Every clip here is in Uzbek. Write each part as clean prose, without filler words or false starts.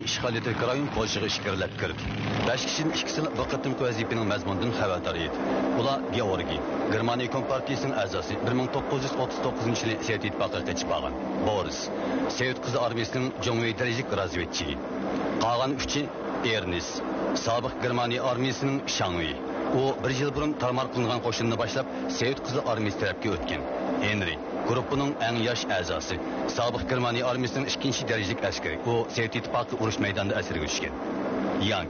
işgal edilik rayon Polşaga işgirlab kirdi. 5 kişinin ikkisini bir qatimki vazifaning mazmunidan xabardor edi. Ular Georgiy, Germaniya Kompartiyasining a'zosi 1939 yili Sovet ittifoqiga qochib qolgan. Boris, Sovet qizi armiyasining jongo'y darajalik razvedchi. Qolgan 3-i Ernest, sobiq Germaniya armiyasining Shangui. U 1 yil burun tarmar qilingan qo'shinni boshlab Sovet qizi armiyasi tarafga o'tgan. Henry, gruppining eng yosh a'zosi, sobiq Germaniya armiyasining 2-darajalik askari. U Sovet ittifoqi urush maydonida asirga tushgan. Yang,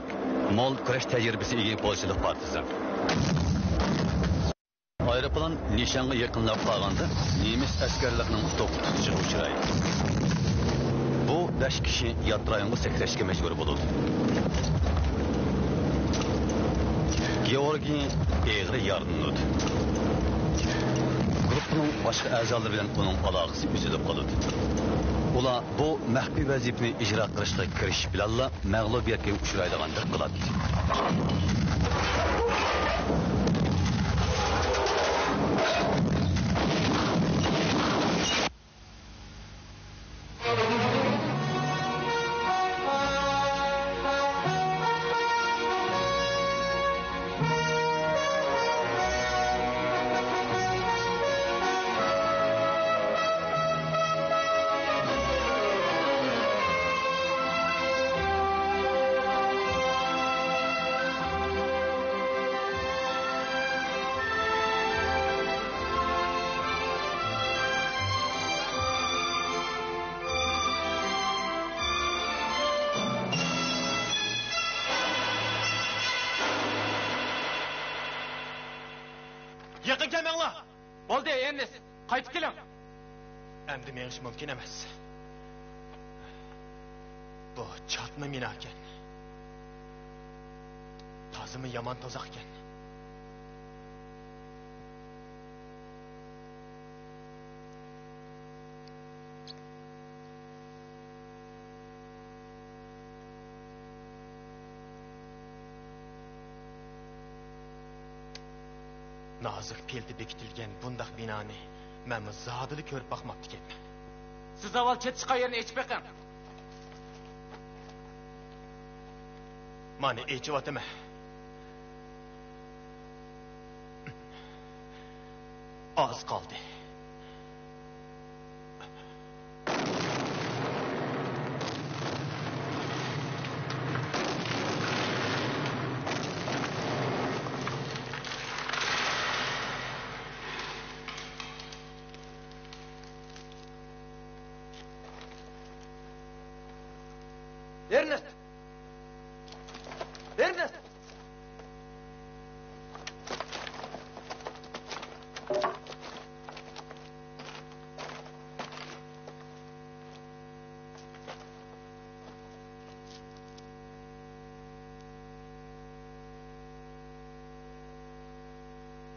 mol kurash tajribasi ega polshalik partizan. Aeroplan nishonga yaqinlab qolganda nemis askarlarining to'xtatishiga uchraydi. Bu 5 kishi yot rayonga sakrashga majbur bo'ldi. Georgiy egri yordamladi. Gruppining boshqa a'zolari bilan uning aloqasi uzilib qoldi. Ular bu maxfiy vazifani ijro qilishga kirishish bilan mag'lubiyatga uchraydigandek qiladi. Yaqin kelmanglar. Bo'ldi, Ernest. Qaytib keling. Endi menish mumkin emas. Bu chatma mina ekan. Tozimi yomon tozoq ekan. Nazik peldi bekitilgan bundaq binoni men zodili ko'rib boqmabdi ekanman. Siz avval chet chiqa yerini echib beqing. Mana echib o'taman. Oz qoldi. Ernest! Ernest!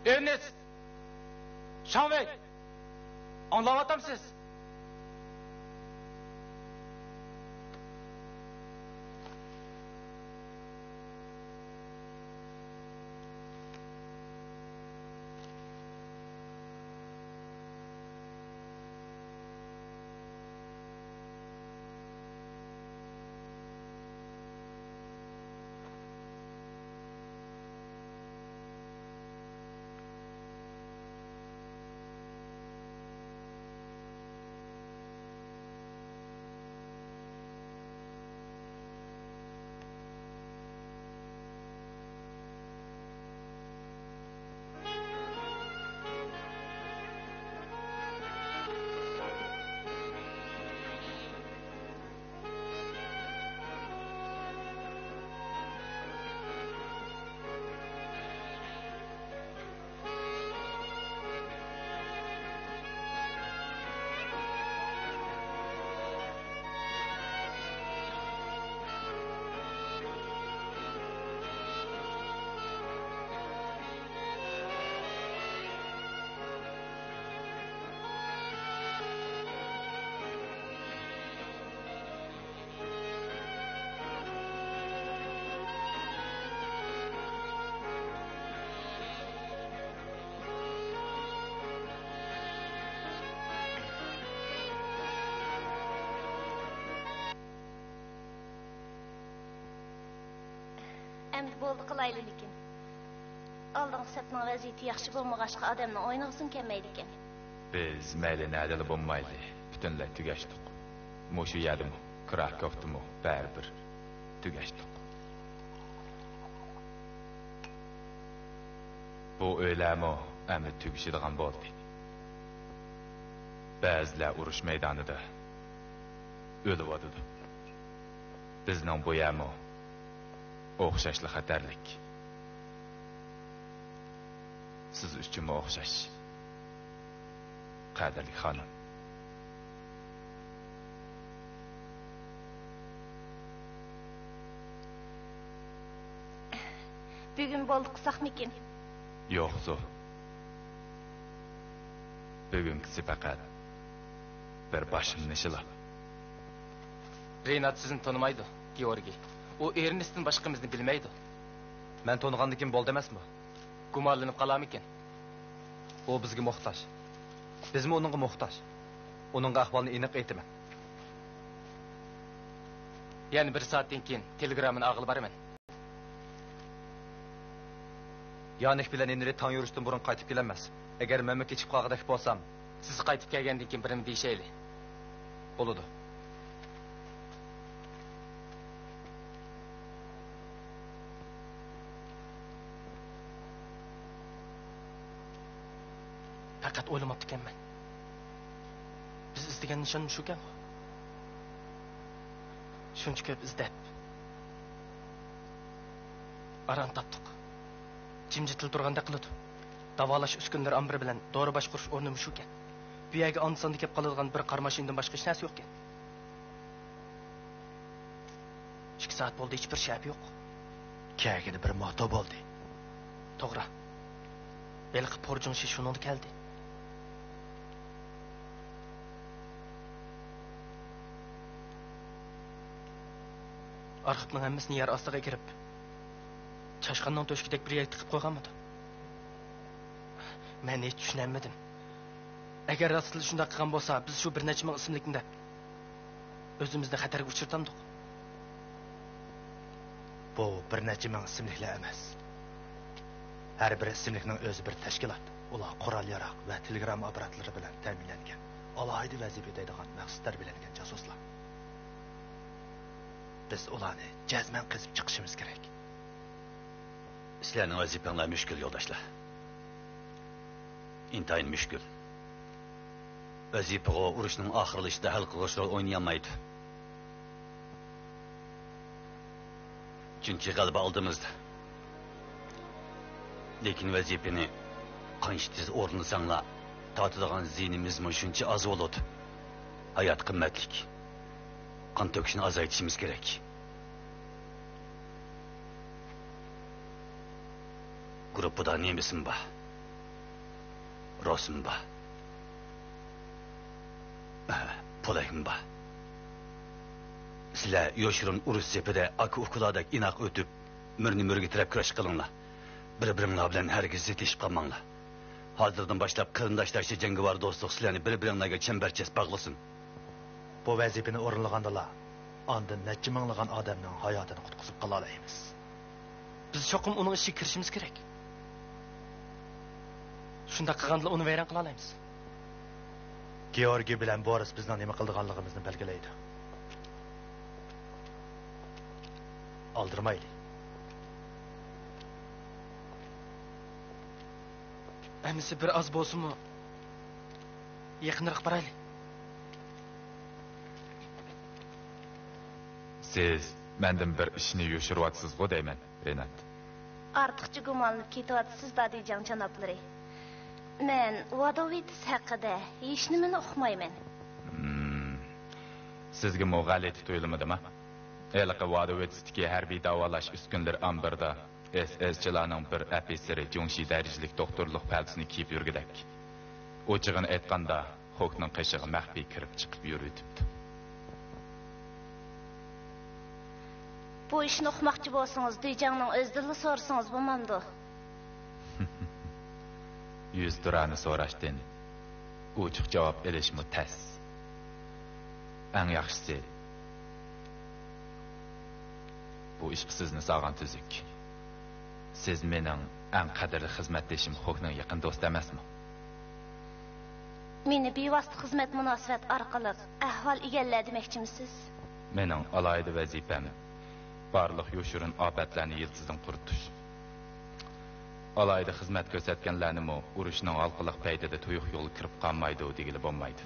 Ernest! Şanvey! Anlamatamsınız. Endi bo'ldi qilayli lekin. Aldığın sepning vaziyati yaxshi bo'lmag'achqa odamning o'ynag'sin kelmaydi ekan. Biz mayli nadil bo'lmayli, butunlay tugashdik. Mushu yadim, Krakovdimi, baribir tugashdik. Bu o'ylamo endi tugishadigan bo'ldi. Ba'zilar urush maydonida o'lib. Bizning bu yamo o'xshashli xatarlik. Siz uchunmi o'xshash? Qadrli xonim. Bugun bo'ldi qisaqmikin? Yo'qso. Bugunkisi faqat bir başım nishila. Reynat sizni tonimaydi, Georgiy. O Ernest'in başqamizni bilmaydi. Men to'nigandikin bo'ldi emasmi? Gumonlanib qolarmikin? O bizga muhtoj. Bizmi uningga muhtoj. Uningga ahvolni aniq aytaman. Yani bir saatdan keyin telegramini ag'il baraman. Yanik bilan endi tong yurishdan burun qaytib kelamaz. Agar men kechib qolgandek bo'lsam, Siz qaytib kelgandan keyin birini deyishayli. bo'ladi. Faqat o'ylamabdi ekanman. Biz izlagan nishon shu ekan. Shuncha ko'p izlab aran topdik. Jimjitil turganda qiladi. Davolash uskunlar amri bilan dori boshqurish o'rnim shu ekan. Bu yerga ansonda kelib qoladigan bir qarmashindan boshqa hech narsa yo'q ekan. 2 soat bo'ldi, hech bir shap yo'q. Kagida bir moto bo'ldi. To'g'ri. Elqi porjunshi shuningda keldi. Arxivning hammasini yer ostiga kirib, chashqanning to'shkidek bir yerga tiqib qo'yganmidi? Men hech tushunmadim. Agar rostli shunday qilgan bo'lsa, biz shu bir necha ming ismlikda o'zimizni xatarga uchirtamdik. Bu bir necha ming ismliklar emas. Har bir ismlikning o'zi bir tashkilot. Ular qurol yaroq va telegram apparatlari bilan ta'minlangan. Alohida vazifa o'taydigan maxsus tarbiyalangan josuslar. Biz ularni jazman qizib chiqishimiz kerak. Sizlarning vazifanglar mushkul yo'ldoshlar. İntayin müşkül. Vazife o urushning oxirlashida hal qiluvchi rol o'ynayolmaydi. Chunki g'alaba oldimizda. Lekin vazifani qancha tez o'rnasanglar, tortadigan ziynimizmi shuncha oz bo'ladi. Hayot qimmatlik. Qon to'kishni azaytishimiz kerak. Gruppada nemisim bor. Rosimba. Polayimba. Sizlar yoshirun urush sepida aka-ukalardek inoq o'tib, mirni-murga tirab kurash qilinglar. Bir-biringlar bilan hargiz yetishib qolmanglar. Hozirdan boshlab qarindoshlarcha jangovar do'stlik sizlarni bir-biringlarga chambarchas bog'lasin. Bu vazifani o'rinlagandilar. Ondan necha minglagan odamning hayotini qutqizib qola olamiz. Biz cho'qim uning ishiga kirishimiz kerak. Shunda qilganda uni vayron qila olamiz. Georgiy bilan Boris bizning nima qilganligimizni belgilaydi. Aldirmaylik. Amisi bir oz bo'lsinmi? Yaqinroq boraylik. Siz mendan bir ishni yoshiryapsiz-ku deyman, Renat. Ortiqcha gumonlanib ketyapsiz, dadijon janoblari. Men Vadovitis haqida hech nimani uqmayman. Sizga mog'alati tuyulmadimi? Elqi Vadovitsdagi harbiy davolash uskunlar ambarda SS-chilarning bir ofitseri Jungshi darajalik doktorlik paltisini kiyib yurgidak. O'chig'ini aytganda, Hokning qishig'i maxfiy kirib chiqib yuribdi. Bu ishni uqmoqchi bo'lsangiz, Dijangning o'zidan so'rasangiz bo'lmamdi. 100 turani so'rashdan ochiq javob berishmi tas. Eng yaxshisi bu ish sizni sog'an tuzuk. Siz mening eng qadrli xizmatdoshim Xo'kning yaqin do'sti emasmi? Meni bevosita xizmat munosabat orqali ahvol egalla demoqchimisiz? Mening alohida vazifam barliq yoshirin ofatlarni yiltizdan quritish. Alohida xizmat ko'rsatganlarni urushning halqiliq paytida tuyuq yo'l kirib qolmaydi degili bo'lmaydi.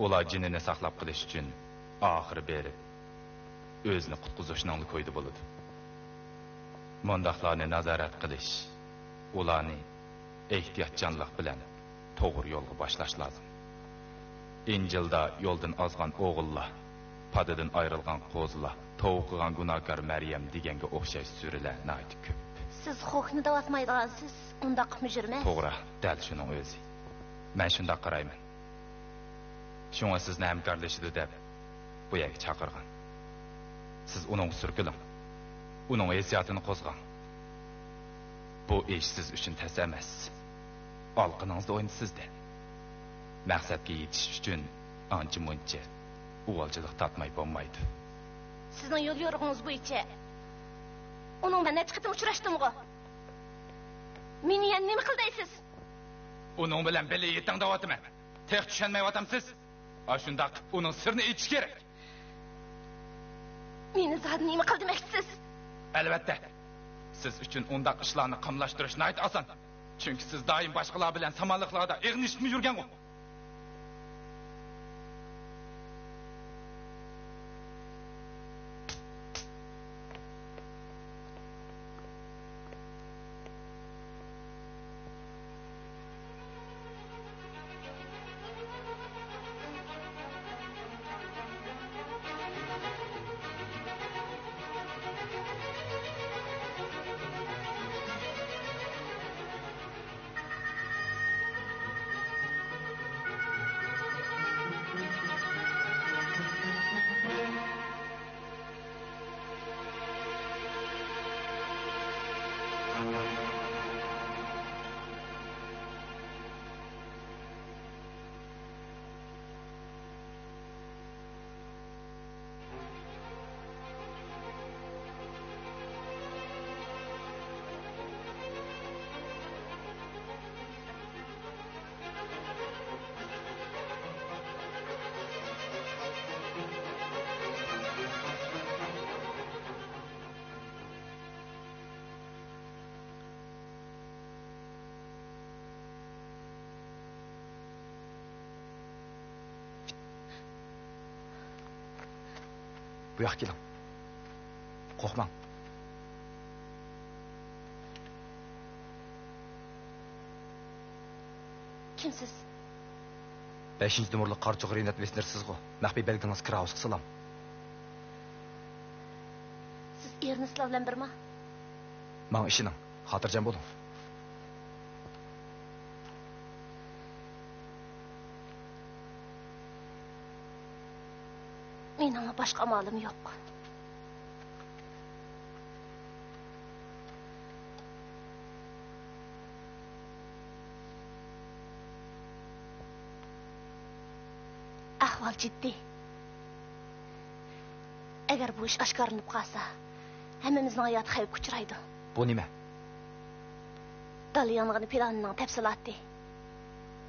Ular jinini saqlab qilish uchun oxiri berib o'zini qutqizishning ko'ydi bo'ladi. Mondaqlarni nazorat qilish, ularni ehtiyotjonlik bilan to'g'ri yo'lga boshlash lozim. İncilda yo'ldan ozgan o'g'illar, padadan ayrilgan qo'zlar, tovuqqigan gunohkor Maryam deganga o'xshash suralar nayt ko'p. Siz Xo'kni davatmaydigansiz, unda qilib yurmas. To'g'ri, dal shuning o'zi. Men shunda qarayman. Shunga sizni hamkorlashidi deb bu yerga chaqirgan. Siz uning surkiling. Uning hissiyotini qo'zg'ang. Bu ish siz uchun tas emas. Olqiningizda o'ynasizda. Maqsadga yetish uchun ancha-muncha uvalchilik tatmay bo'lmaydi. Sizning yo'l yo'rig'ingiz bo'yicha uning bilan necha qitim uchrashdimmi? Meni yana nima qildaysiz? Uning bilan beli yeting davatman. Tex tushunmayapsiz. Shundaq uning sirni aytish kerak. Meni zad nima qildimaksiz? Albatta. Siz uchun undaq ishlarni qamlashtirish nayt oson. Chunki siz doim boshqalar bilan samonliqlarda ig'nishib yurgan u. Bu yoqqa keling. Qo'rqmang. Kimsiz? 5-numurli qarchug'i Renat Vesnersiz-ku. Maxfiy belgingiz Kraus qilsam. Siz Ernestlar bilan birmi? Men ishining, xotirjam bo'ling. Mening boshqa amalim yo'q. Ahvol jiddiy. Agar bu ish oshkorlanib qolsa, hammamizning hayoti xavfga uchraydi. Bu nima? Dal yong'ini planining tafsiloti.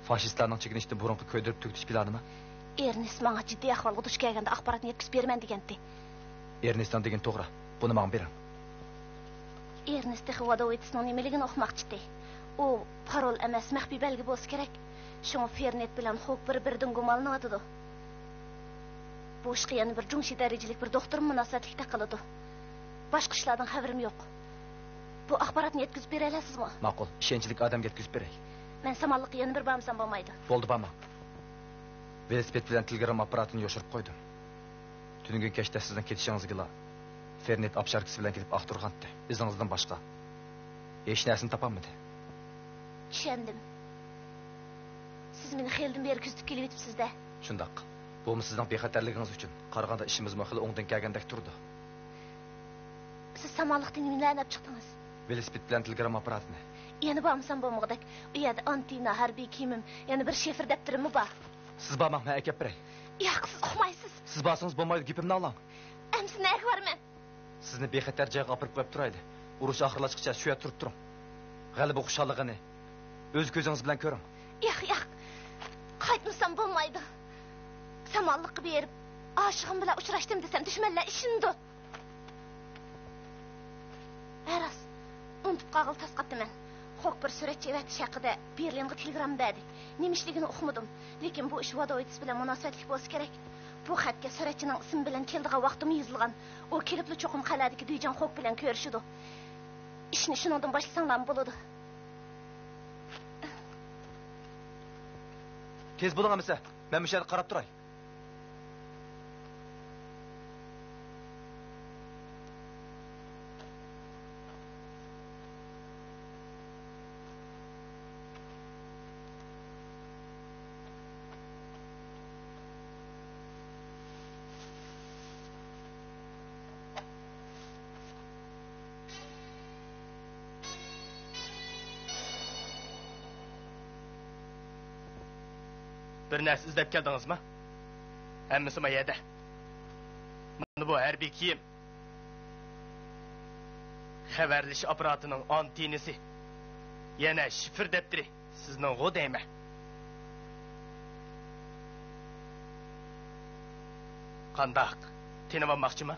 Fashistlarning chekinishni burunqi ko'ydirib tugitish planimi? Ernest menga jiddiy ahvolga duch kelganda axborotni yetkazib berman degandi. Ernestdan degan to'g'ri. Buni menga bering. Ernest Xvodovitsning nimaligini o'qimoqchi. U parol emas, maxfiy belgi bo'lsa kerak. Shunga Fernet bilan Xo'k bir-biridan gumonlanadi. Bu ishga yana bir junshi darajalik bir doktor munosabatlikda qiladi. Boshqa ishlardan xabarim yo'q. Bu axborotni yetkazib bera olasizmi? Ma'qul, ishonchli odamga yetkazib beray. Men samonliqqa yana bir bormsam bo'lmaydi. Bo'ldi, borma. Velosiped bilan telegram apparatini yoshirib qo'ydim. Tungi kechda sizdan ketishingizga Fernet obsharkisi bilan kelib aqtirgandi. Izingizdan boshqa hech narsani topolmadi. Tushundim. Siz meni xeldan beri kuzatib kelyapsiz-da. Shundoq. Bu sizning bexatarligingiz uchun qaraganda ishimiz mahali o'ngdan kelgandek turdi. Siz samonliqdan nimalarni olib chiqdingiz? Velosiped bilan telegram apparatini. Yana bormsam bo'lmoqdak. U yerda antina, harbiy kiyimim, yana bir shifr daftarimi bor. Siz bormang, men akab beray. Yo'q, siz uqmaysiz. Siz borsangiz bo'lmaydi, gapimni oling. Amsi nega borman? Sizni bexatar joyga olib qo'yib turayli. Urush oxirlashguncha shu yerda turib turing. G'alaba xushalligini o'z ko'zingiz bilan ko'ring. Yo'q, yo'q. Qaytmasam bo'lmaydi. Samonliqqa berib, oshig'im bilan uchrashdim desam, dushmanlar ishindi. Aras, unutib qolg'il tasqatdiman. Xo'q bir suratchi evatish haqida Berlinga telegram berdi. Nimishligini o'qimadim, lekin bu ish Vodovitis bilan munosabatli bo'lsa kerak. Bu xatga suratchining ismi bilan keldigan vaqtimi yozilgan. U kelibli cho'qim qaladagi Duyjon Xo'q bilan ko'rishdi. Ishni shundan boshlasanglar bo'ladi. Tez bo'ling amisa. Men bu yerda qarab turay. Bir narsa izlab keldingizmi? Hammasi mayada. Mana bu harbiy kiyim. Xabarlash apparatining antenasi. Yana shifr daftari. Sizning g'o deyman. Qandaq? Tenib olmoqchimi?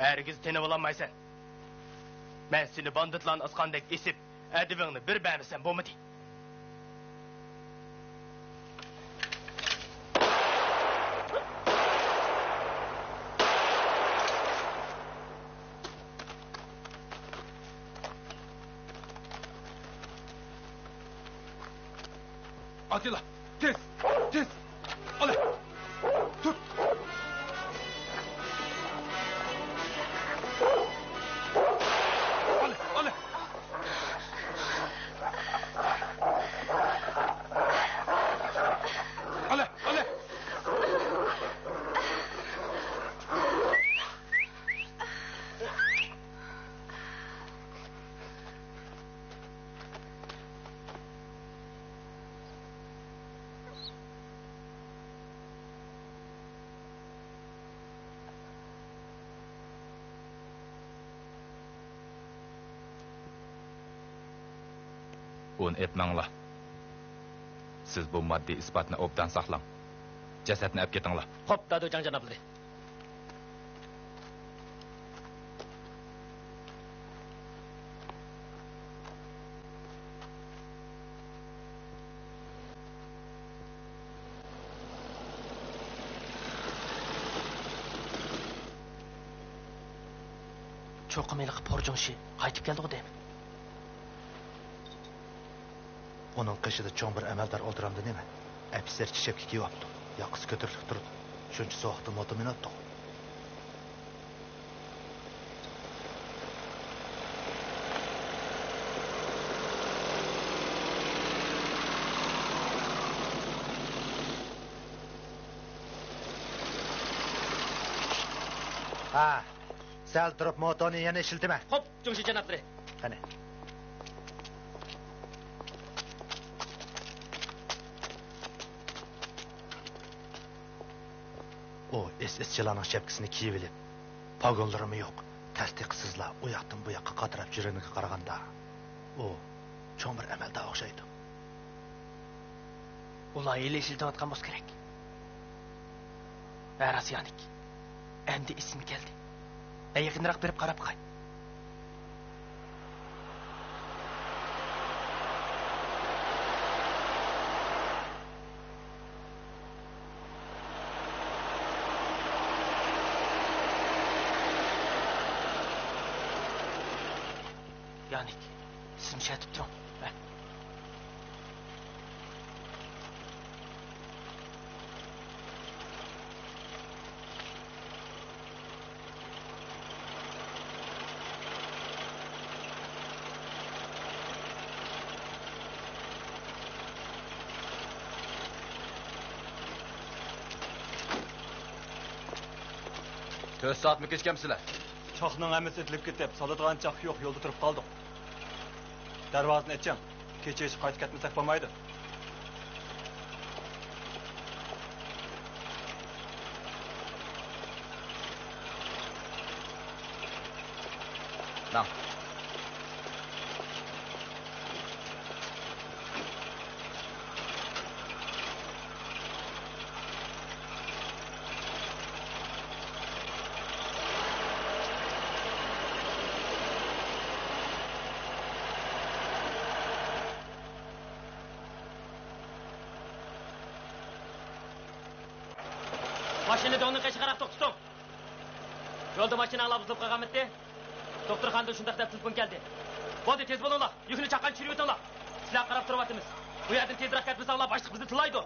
Hergiz tenib olmaysan. Men seni banditlarni asqandek esib, adibingni bir bermasam bo'lmadi. Atilla, tez, tez. Al. Tut. Al, al. Al, al. Un etmanglar. Siz bu moddiy isbotni obdan saqlang. Jasadni olib ketinglar. Xo'p, Dado'jon janoblari. Cho'qimiliq Porjonshi qaytib keldi deyman. Onun qishida cho'ng bir amaldor o'ldiramdi nima? Ofitser chishapga kiyapti. Yoqisi ko'tarilib turdi. Shuncha so'xda motomin otdi. Ha, sal turib motoni yana ishiltma. Xo'p, Jonshi janoblari. Qani. O SS-chilarning shapkasini kiyib olib, pagonlarimi yo'q. Tasdiqsizlar u yoqdan bu yoqqa qatirab yurganiga qaraganda, o cho'ng bir amalda o'xshaydi. Ular elishiltayotgan bo'lsa kerak. Arasyanik. Endi ismi keldi. Yaqinroq berib qarab qo'y. Yanik, ismini aytib turing. To'rt soatmi kechkamsizlar? Choqning hammasi etilib ketib, soladigan choq yo'q, yo'lda turib qoldik. Darvozani oching. Kecha ish qaytib ketmasak bo'lmaydi. Na. Maşını da onun kaşı qarab to'xtadim. Yo'lda mashina alab buzib qolganmidi? Doktorxonada shundaq deb telefon keldi. Bo'ldi, tez bo'linglar. Yukni chaqan tushirib o'tinglar. Sizlar qarab turyapmiz. Bu yerdan tezroq ketmasanglar, boshliq bizni tilaydi.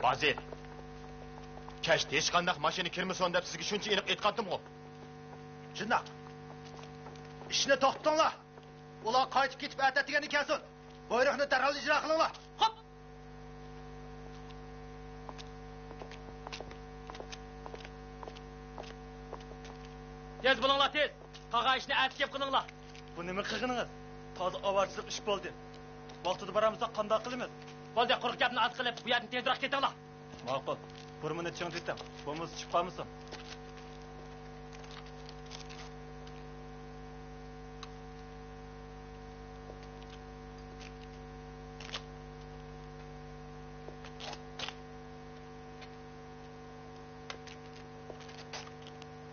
Bazil. Keşke hech qandaq mashina kirmasin deb sizga shuncha aniq aytgandim-ku. Shundoq. Ishni to'xtatinglar. Ular qaytib ketib atatigan ekansin. Buyruqni darhol ijro qilinglar. Hop. Tez bo'linglar, tez. Qolgan ishni atib qilinglar. Bu nima qilganingiz? Toza ovorsizlik ish bo'ldi. Vaqtida boramizda qanday qilamiz? Bo'ldi, quruq gapni az qilib, bu yerdan tezroq ketinglar. Ma'qul. Burmini chingditam. Bo'lmasa chiqib qolmasin.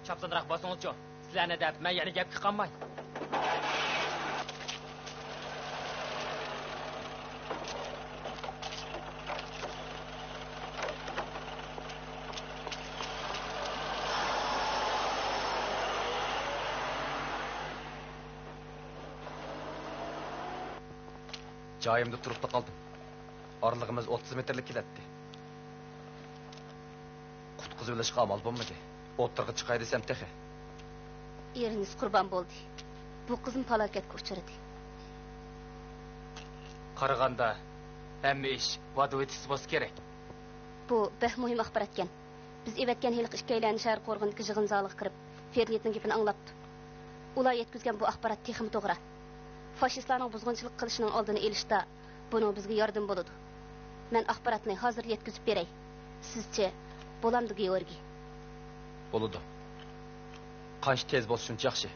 Chapsınroq bosingizchi. Sizlarni deb men yana gapga qolmay. Joyimda turib qoldim. Oralig'imiz 30 metrlik keladi. Qutqizib olishga amal bo'lmadi. O'tirg'i chiqay desam texi. Eringiz qurbon bo'ldi. Bu qizim falokatga uchradi. Qaraganda hamma ish vadovetsiz bo'lsa kerak. Bu beh muhim axborot ekan. Biz evatgan hiliq ishkaylarni shahar qo'rg'indagi yig'in zaliga kirib, Fernetning gapini anglabdi. Ular yetkazgan bu axborot texim to'g'ri. Faşistlarning buzg'unchilik qilishining oldini olishda buning bizga yordam bo'ladi. Men axborotni hozir yetkazib beray. Sizcha bo'lamdi, Georgiy? Bo'ladi. Qancha tez bo'lsa shuncha yaxshi.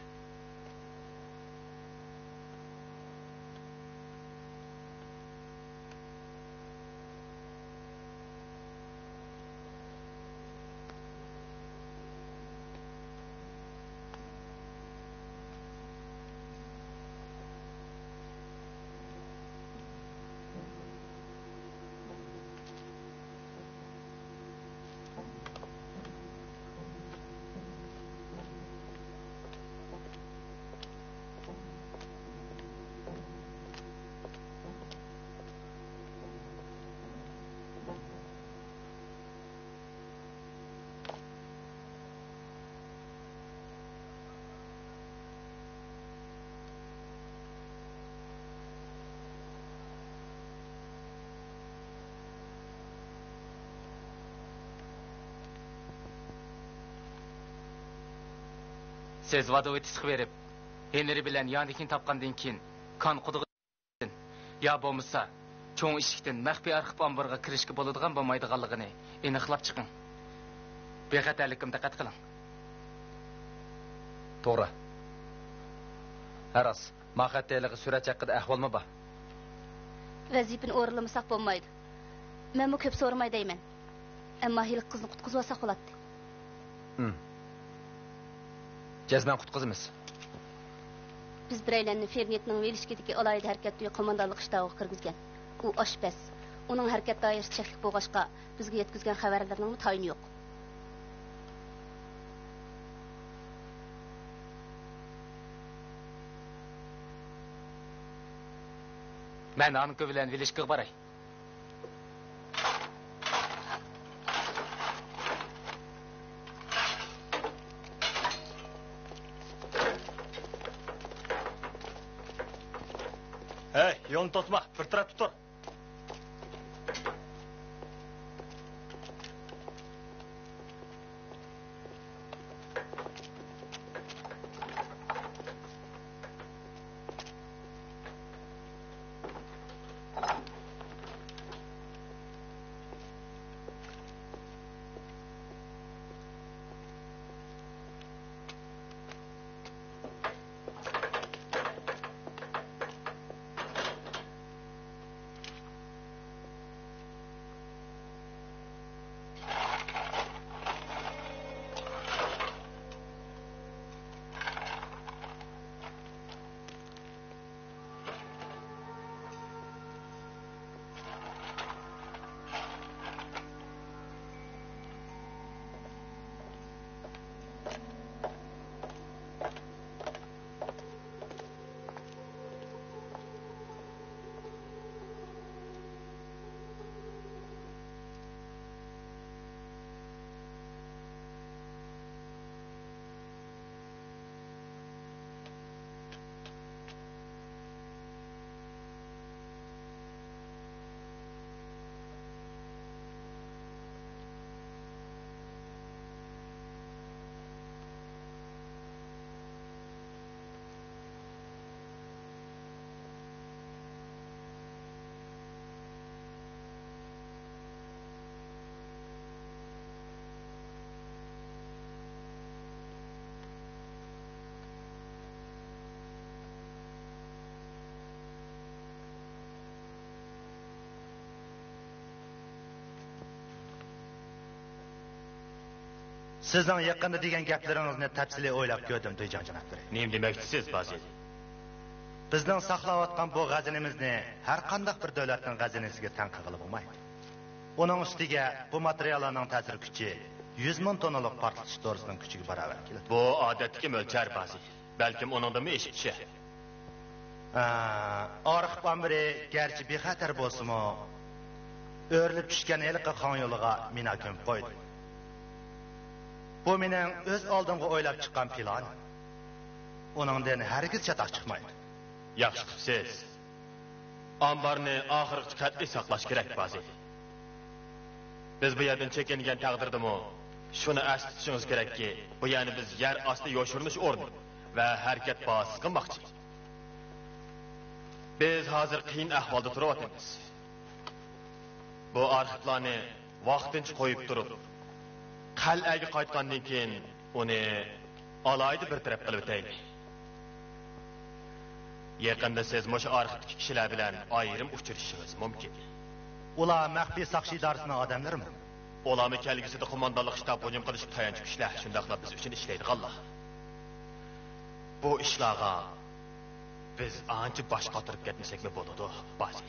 Siz vadovetsiz berib, heneri bilan yonikin topgandan keyin kon quduqdan yo bo'lmasa cho'ng eshikdan maxfiy arxiv omborga kirishga bo'ladigan bo'lmaydiganligini aniqlab chiqing. Bexatarlikka diqqat qiling. To'g'ri. Haras, maqattaylig'i surat haqida ahvolmi bor? Vazifani o'rinlamasak bo'lmaydi. Men bu ko'p so'ramay deyman. Ammo hiliq qizni qutqizib olsak bo'ladi. Jazman qutqizimiz. Biz biraylarni Fernetning Velishkidagi alayida harakat uyi qo'mondonlik shtabiga kirgizgan. U oshpaz. Uning harakat doirasi cheklik bo'lg'achqa bizga yetkazgan xabarlarning tayini yo'q. Men Anka bilan Vilishga baray. Hey, yo'lni to'sma, bir tarafda tur. Sizning yaqinda degan gaplaringizni tafsiliy o'ylab ko'rdim, To'yjon janoblari. Nima demoqchisiz, Bazil? Bizning saqlayotgan bu g'azinimizni har qanday bir davlatning g'azinasiga teng qilib bo'lmaydi. Uning ustiga bu materiallarning ta'sir kuchi 100 ming tonnalik portlatish dorisining kuchiga barobar keladi. Bu odatdagi mo'lchar, Bazil. Balkim uningdami eshitishi. Arxib amri garchi bexatar bo'lsa-mu, o'rilib tushgan elqi xon yo'liga mina ko'mib qo'ydi. Bu mening o'z oldimga o'ylab chiqqan plan. Uningdan hargiz chatoq chiqmaydi. Yaxshi qilibsiz. Ambarni oxirgi qat'iy saqlash kerak, Bazil. Biz bu yerdan chekingan taqdirdami, shuni asli tutishingiz kerakki, bu yani biz yer osti yoshirilish o'rni va harakat bosib qilmoqchi. Biz hozir qiyin ahvolda turyapmiz. Bu arxivlarni vaqtincha qo'yib turib, qal'aga qaytgandan keyin uni alayda bir taraf qilib o'taylik. Yaqinda siz mushu arxivdagi kishilar bilan ayrim uchrashishingiz mumkin. Ular maxfiy saqchi idorasining odamlarimi? Ularni kelgisida qo'mondonlik shtab hujum qilish tayanch kuchlar, shundaqla biz uchun ishlaydiganlar. Bu ishlarga biz ancha bosh qotirib ketmasakmi bo'ladi, Bazil.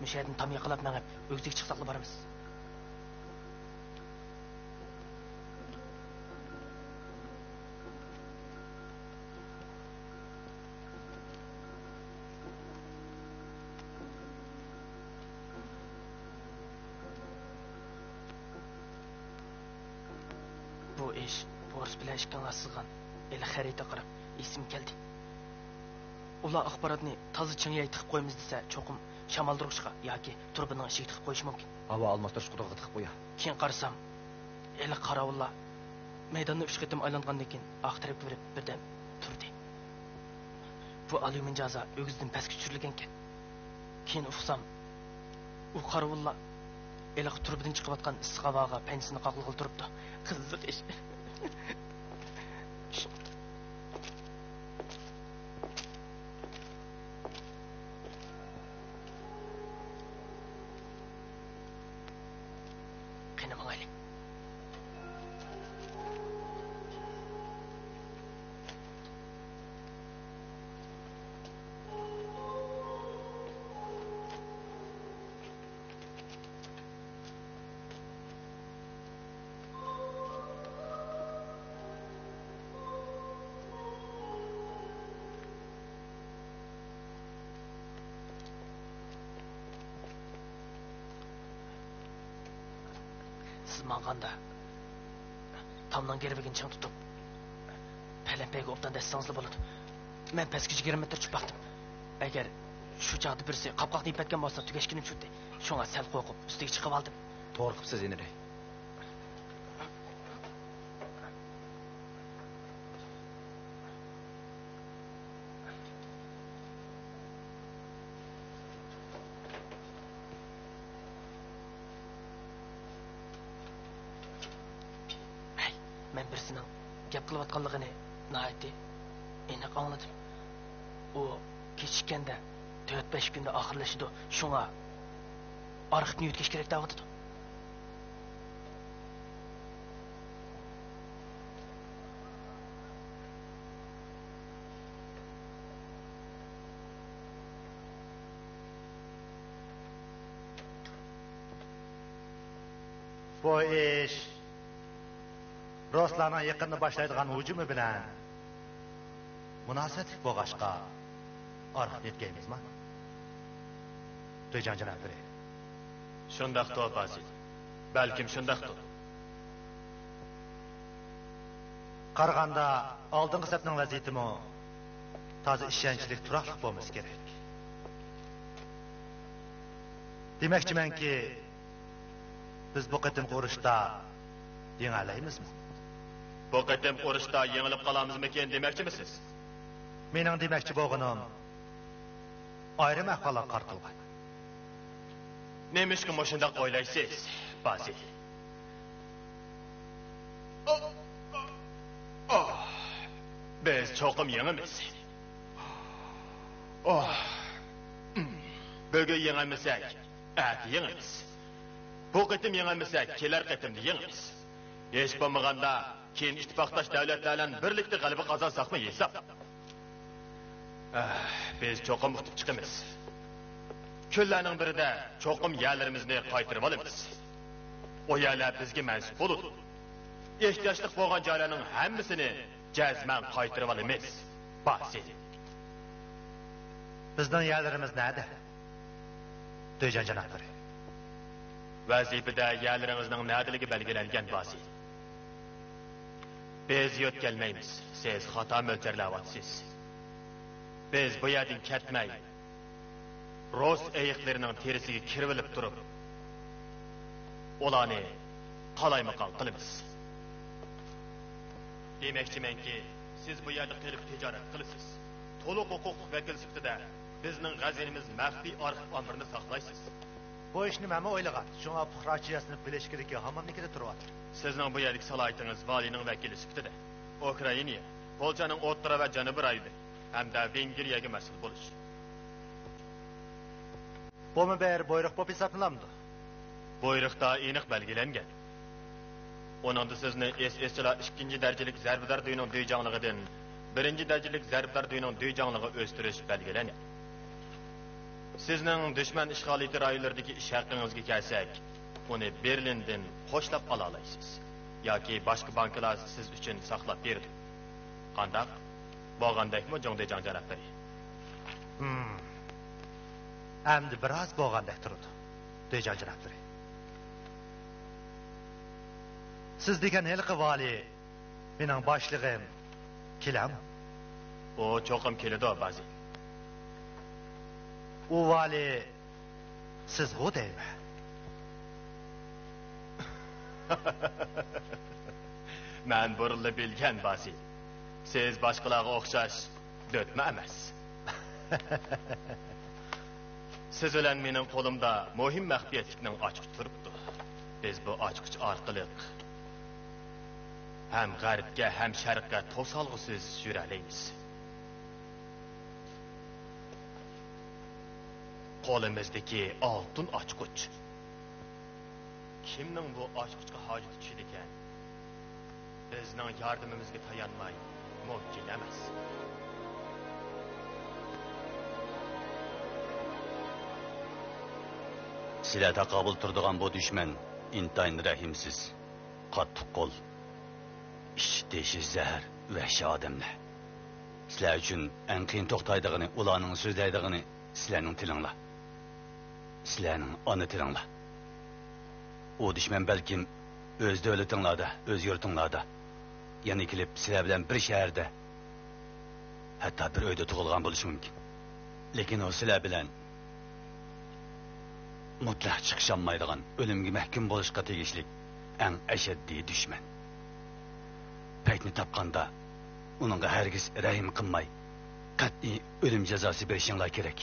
Müşahidin tam yakalayıp məngəb, ögzük çıxsaqlı barımız. Bu iş, Boris bilen işkan asılgan, eli xəreyte qarab, isim geldi. Ular axbaratını tazı çınıya tıqıb qoyumuz dese, çoxum şamaldırışqa yoki turbining ishiga tiqib qo'yish mumkin. Havo almashtirish quduqiga tiqib qo'ya. Keyin qarasam, eli qarovullar maydonni 3 qitim aylangandan keyin oq tarafga berib birdan turdi. Bu alyumin jazo o'gizdan pastga tushirilgan ekan. Keyin uqsam, u qarovullar eli turbidan chiqayotgan issiq havoga pensini qoqilg'il turibdi. Qiziq ish. Manganda tamdan geribigin çan tutup Pelenpeyge optan destsanızlı buludu. Men peskisi 20 metre çıp baktım. Eğer şu çağda birisi kapkakını ip etken bolsa tügeşkinim çüttü. Şuna sel korkup üstüge çıkıp aldım. Doğru qıpsız eniri. Men birisinin gap qilayotganligini nayati aniq angladim. U kechikkanda 4-5 kunda oxirlashidi. Shunga arxivni yutkish kerak deyapti. Bu iş Ruslarning yaqinni boshlaydigan hujumi bilan munosabat bo'lg'ashqa arxiv yetgaymizmi? To'yjon janobi. Shundaqdir bazi. Balkim shundaqdir. Qaraganda oldingi sapning vaziyatimi toza ishonchlik turaqli bo'lmasi kerak. Demakchimanki, biz bu qatimki urushda yengalaymizmi? Bu qatim urushda yengilib qolamizmikan demoqchimisiz? Mening demoqchi bo'lganim ayrim ahvollar qartilgan. Nemishki shundoq o'ylaysiz, bazi? Biz cho'qim yengimiz. Bugun yengamisak, at yengimiz. Bu qatim yengamisak, kelar qatimda yengimiz. Hech bo'lmaganda keyin ittifoqdosh davlatlardan birlikda g'alaba qozonsaqmi hisob. Biz cho'qim tutib chiqamiz. Kunlarning birida cho'qim yerlarimizni qaytarib olamiz. O yerlar bizga mansub bo'ladi. Ehtiyojli bo'lgan joylarning hammasini jazman qaytarib olamiz. Bazi. Bizden yerlerimiz nerede? Döycan canapları. Vazifede yerlerinizin nədirligi belgilengen bazı. Biz yötkelmeymiz. Siz hata mölçerlavatsız. Biz bu yerden ketmey. Rus eyiklerinin terisiga kirvilip durup, olanı qalaymakal qılımız. Demekçimen ki, siz bu yerde qilib ticaret qılısız. Toluq hukuk vekil siftida bizning g'azinimiz maxfiy arxiv amrini saqlaysız. Bu işni mama o'ylagan. Şuna puhrachiyasini bilish kerak, hammamnikida turibdi. Sizning bu yerlik salohiyatınız valining vekili siftida Ukraina, Polshaning o'rta va janubiy rayoni hamda Vengriyaga mas'ul bo'lish. Bu mu bir buyruq bo'lib hisoblanamdi? Buyruqda aniq belgilengan. Onunda sizni SS'chilar 2. darajalik zarbador duyuning duyjanligidan 1. darajalik zarbador duyuning duyjanligi o'stirish belgilangan. Sizning dushman ishg'oliyati rayonlaridagi ish haqqingizga kelsak, uni Berlindan qo'shlab ola olasiz yoki boshqa banklar siz uchun saqlab berdi. Qandaq? Bo'lgandakmi Jongdejan janoblari? Endi biroz bo'lgandek turdi. Döycan janoblari. Siz degan hilqi vali mening boshlig'im kelam. O cho'qim keladi ba'zi. U vali siz bu deymi? Men burilib bilgan ba'zi. Siz boshqalarga o'xshash dötma emas. Siz bilan mening qo'limda muhim maxfiyatlikning ochqich turibdi. Biz bu ochqich orqali hem g'arbga hem sharqqa to'solg'isiz yuralaymiz. Qo'limizdagi oltin ochqich. Kimning bu ochqichga hojat tushidi ekan? Bizning yordamimizga tayanmay mumkin emas. Sizlar taqobil turadigan bu dushman intayin rahimsiz, qattiq qo'l, ish deshi zahar, vahshiy odamlar. Sizlar uchun eng qiyin to'xtaydig'ini, ularning so'zlaydig'ini sizlarning tilinglar. Sizlarning ona tilinglar. O dushman balkim o'z davlatinglarda, o'z yurtinglarda, yana kelib sizlar bilan bir shaharda, hatto bir uyda tug'ilgan bo'lishi mumkin. Lekin o sizlar bilan mutlaq chiqisholmaydigan, o'limga mahkum bo'lishga tegishli eng ashaddiy dushman. Paytni topganda uningga hargiz rahim qilmay, qat'iy o'lim jazosi berishinglar kerak.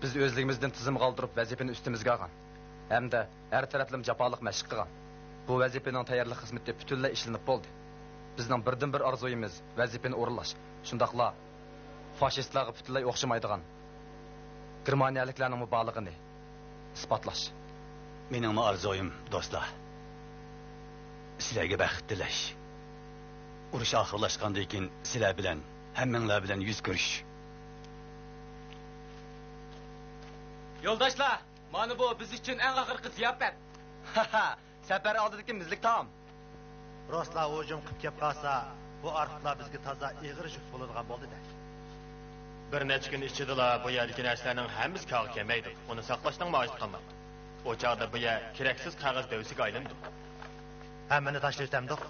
Biz o'zligimizdan tizim qoldirib vazifani ustimizga olgan. Hamda har taraflim jafoliq mashq qilgan. Bu vazifaning tayyorlik xizmati butunlay ishlanib bo'ldi. Bizning birdan bir orzuyimiz vazifani o'rinlash. Shundaqla fashistlarga butunlay o'xshamaydigan Germaniyaliklarning mubolig'ini isbotlash. Mening orzuyim do'stlar. Sizlarga baxt tilash. Urush oxirlashgandan keyin sizlar bilan, hammanglar bilan yuz ko'rish. Yo'ldoshlar, mana bu biz uchun eng oxirgi ziyofat. Safar oldidagi mizlik taom. Ruslar hujum qilib kelib qolsa, bu arxivlar bizga toza ig'ir yuk bo'ladigan bo'ldi-da. Bir necha kun ichida bu yerdagi narsalarning hammasi kog'ga kelmaydi. Uni saqlashning ma'nosi qolmadi. O chog'da bu yer keraksiz qog'oz davsiga aylandi. Hammani tashlab o'tamdik.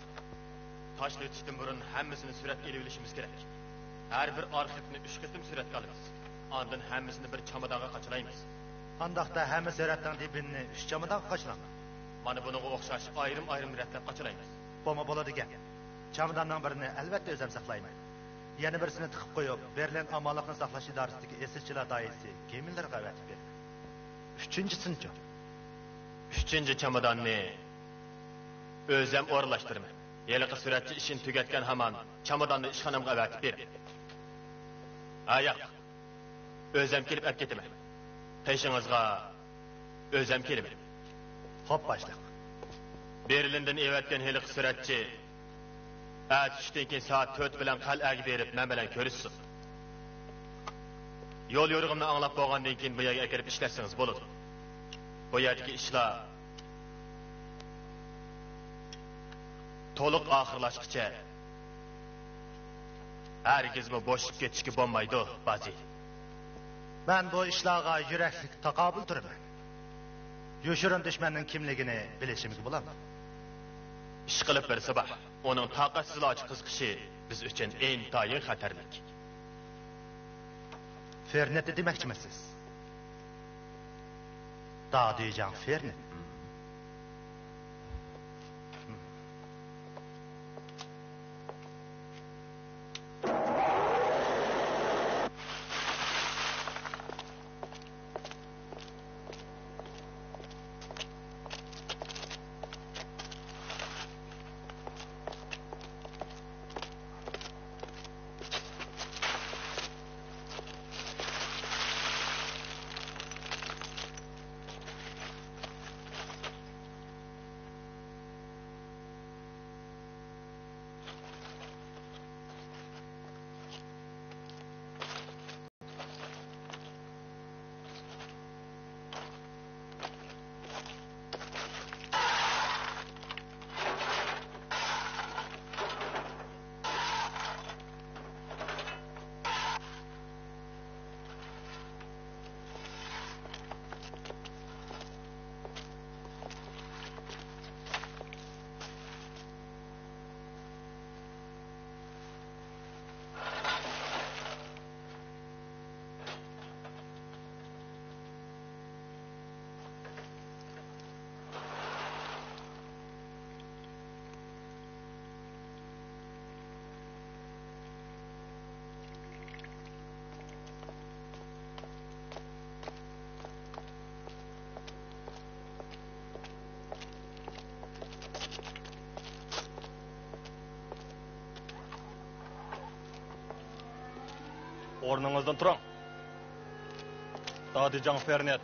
Tashlab o'tishdan burun hammasini suratga olib olishimiz kerak. Har bir arxivni 3 qatim suratga olamiz. Ondan hammasini bir chamadonga qochiraymiz. Qandaqda hamma suratdan dibini 3 chamadonga qochiramiz. Mana bunga o'xshash ayrim ratlab qochiraymiz. Bo'lma bo'ladi ekan. Chamadonning birini albatta o'zim saqlayman. Yana birisini tiqib qo'yib, Berlin amonliqni saqlash idorasidagi SS'chilar doirasi Gemillarga avatib berdi. 3-sinchi. 3-chi chamadonni o'zim o'rlashtiraman. Yeliqi suratchi ishini tugatgan hamon chamadonni ishxonamga avatib berdi. Ayoq. O'zim kelib olib ketaman. Peshingizga o'zim kelaman. Xo'p, boshliq. Berlindan evatgan yeliqi suratchi tushdan keyin soat 4 bilan qal'aga berib, men bilan ko'rishsin. Yo'l yo'rig'imni anglab bo'lgandan keyin bu yerga kelib ishlatsangiz bo'ladi. Bu yerdagi ishlar to'liq oxirlashguncha Herkesmi boşluk geçişki bombaydı bazı. Ben bu işlağa yüreklik takabül durumum. Yoşurun düşmanın kimligini bilişimgi bulamam. İş qilib birisi bor. Onun taqatsizlik qizqishi biz uchun intayin xatarlik. Fernet demoqchimisiz? Dadijan Fernet. O'rningizdan turing. Dadijan Fernet.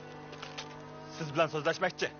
Siz bilan so'zlashmoqchi.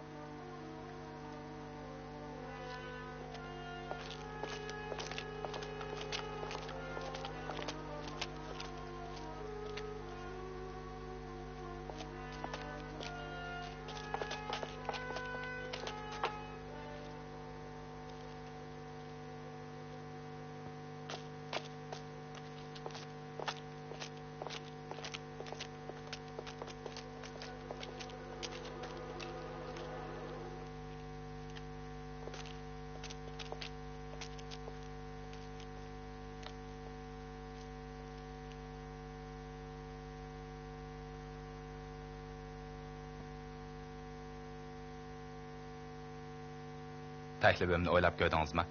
Təklifimni o'ylab ko'rdingizmi?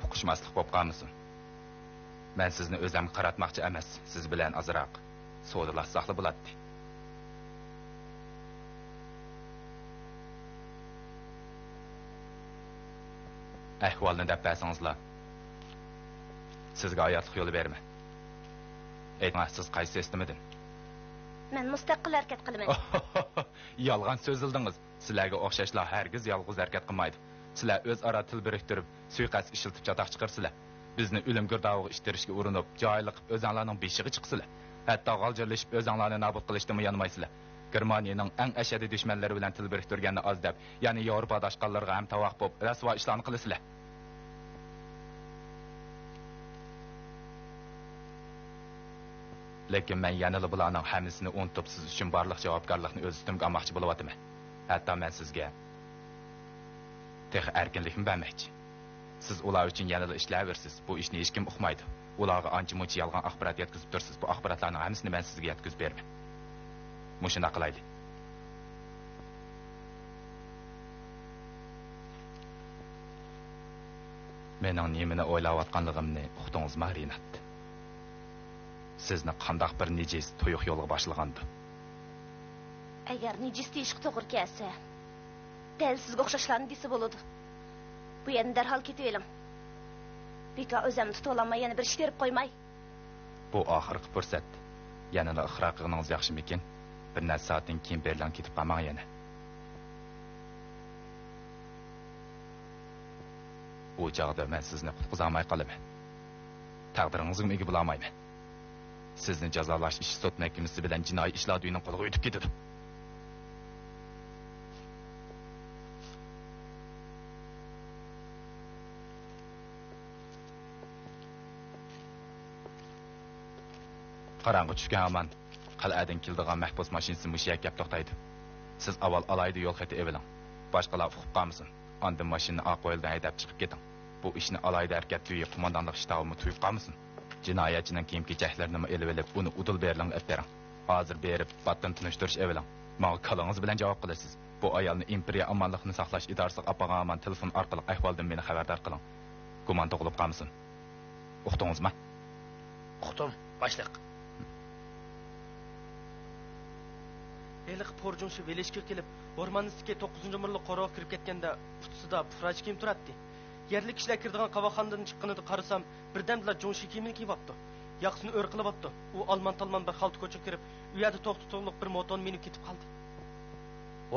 Uqishmaslik bo'lib qolmasin. Men sizni o'zim qaratmoqchi emas, siz bilan azroq savdolashsaqli bo'ladi. Ahvolni deb bersangizlar. Sizga hayotlik yo'li berma. Aytma, siz qaysi istimidin? Men mustaqil harakat qilaman. Yolg'on so'zildingiz. Sizlarga o'xshashlar hargiz yolg'iz harakat qilmaydi. Sizlar o'zaro til biriktirib, suiqasd ishiltib chatoq chiqarsizlar. Bizni o'lim girdog'i ishtirishga urinib, joyli qilib o'zinglarning beshig'i chiqsizlar. Hatto g'aljarlashib o'zinglarni nobud qilishdan yanmaysizlar. Germaniyaning eng ashaddiy dushmanlari bilan til biriktirganni az deb, ya'ni Yevropa dashqonlariga ham tavoq bo'lib, rasvo ishlarni qilasizlar. Lekin men yanada bularning hammasini unutib, siz uchun barliq javobgarlikni o'z ustimga olmoqchi bo'layapman. Hatto men sizga tex erkinlikni bermoqchi. Siz ular uchun yanada ishlayversiz. Bu ishni hech kim uqmaydi. Ularga ancha-muncha yolg'on axborot yetkazib tursiz. Bu axborotlarning hammasini men sizga yetkazib beraman. Mushuna qilaylik. Mening nimani o'ylayotganligimni uqdingizmi, Rinat? Sizni qandaq bir nejis to'yiq yo'lga boshlagandi. Agar nejis deyishga to'g'ri kelsa, dal sizga o'xshashlarni desa bo'ladi. Bu yerdan darhol ketib eling. Bekor o'zimni tuta olmay yana bir ish terib qo'ymay. Bu oxirgi fursat. Yanada ixroqingiz yaxshimikin? Bir necha soatdan keyin Berlin ketib qolmang yana. Bu chog'da men sizni qutqizolmay qolaman. Taqdiringizga ega bo'la olmayman. Sizni jazolash ish sud mahkamasi bilan jinoiy ishlar uyining qo'liga o'tib ketadi. Qarang'i tushgan aman qal'adan keldigan mahbus mashinasi mushiyak gap to'xtaydi. Siz avval alayda yo'l xati eviling. Boshqalar uqib qolmasin. Ondan mashinani oq yo'ldan haydab chiqib keting. Bu ishni alayda harakat uyi qo'mondonlik shtabimi tuyib qolmasin. Jinoyatchining kiyim-kechaklarini elib olib, uni udul berling bering. Hozir berib, batdan tunishtirish eviling. Menga kalangiz bilan javob qilasiz. Bu ayolni imperiya amonlikni saqlash idorasiga apagan aman telefon orqali ahvoldan meni xabardor qiling. Gumon tug'ilib qolmasin. Uqdingizmi? Uqdim, boshliq. Eliq porjunshi velishga kelib, o'rmonistga 9-numurli qo'rg'oq kirib ketganda, ustisida furaj kiyim turadi. Yerli kishilar kirdigan qavoxondan chiqqanida qarasam, birdamlar jonshi kiyimini kiyibapti. Yaqsini ör qilyapti. U alman-talman bir xalta ko'cha kirib, u yerda to'xtatuvliq bir moton minib ketib qoldi.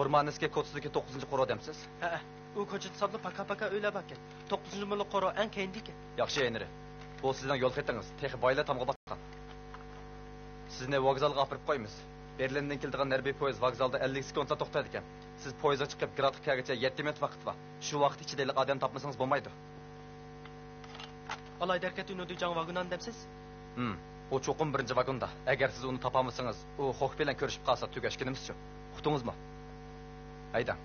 O'rmonistga ko'chadagi 9-qo'rg'oq demsiz? Ha, u ko'chada sabli paka-paka o'ylab ekan. 9-numurli qo'rg'oq eng keyindiki. Yaxshi eniri. Bu sizning yo'l xatingiz. Texi boyla tamga batgan. Sizni vokzalga olib qo'yamiz. Berlindan keldigan harbiy poyezd vokzalda 50 sekundda to'xtaydi ekan. Siz poyezdga chiqib Gradkagacha 7 minut vaqt bor. Shu vaqt ichida odam topmasangiz bo'lmaydi. Alay darkat uni degan vagondan demsiz? O cho'qim birinchi vagonda. Agar siz uni topolmasangiz, u xo'q bilan ko'rishib qolsa tugashganimizcha. Uqdingizmi? Hayda.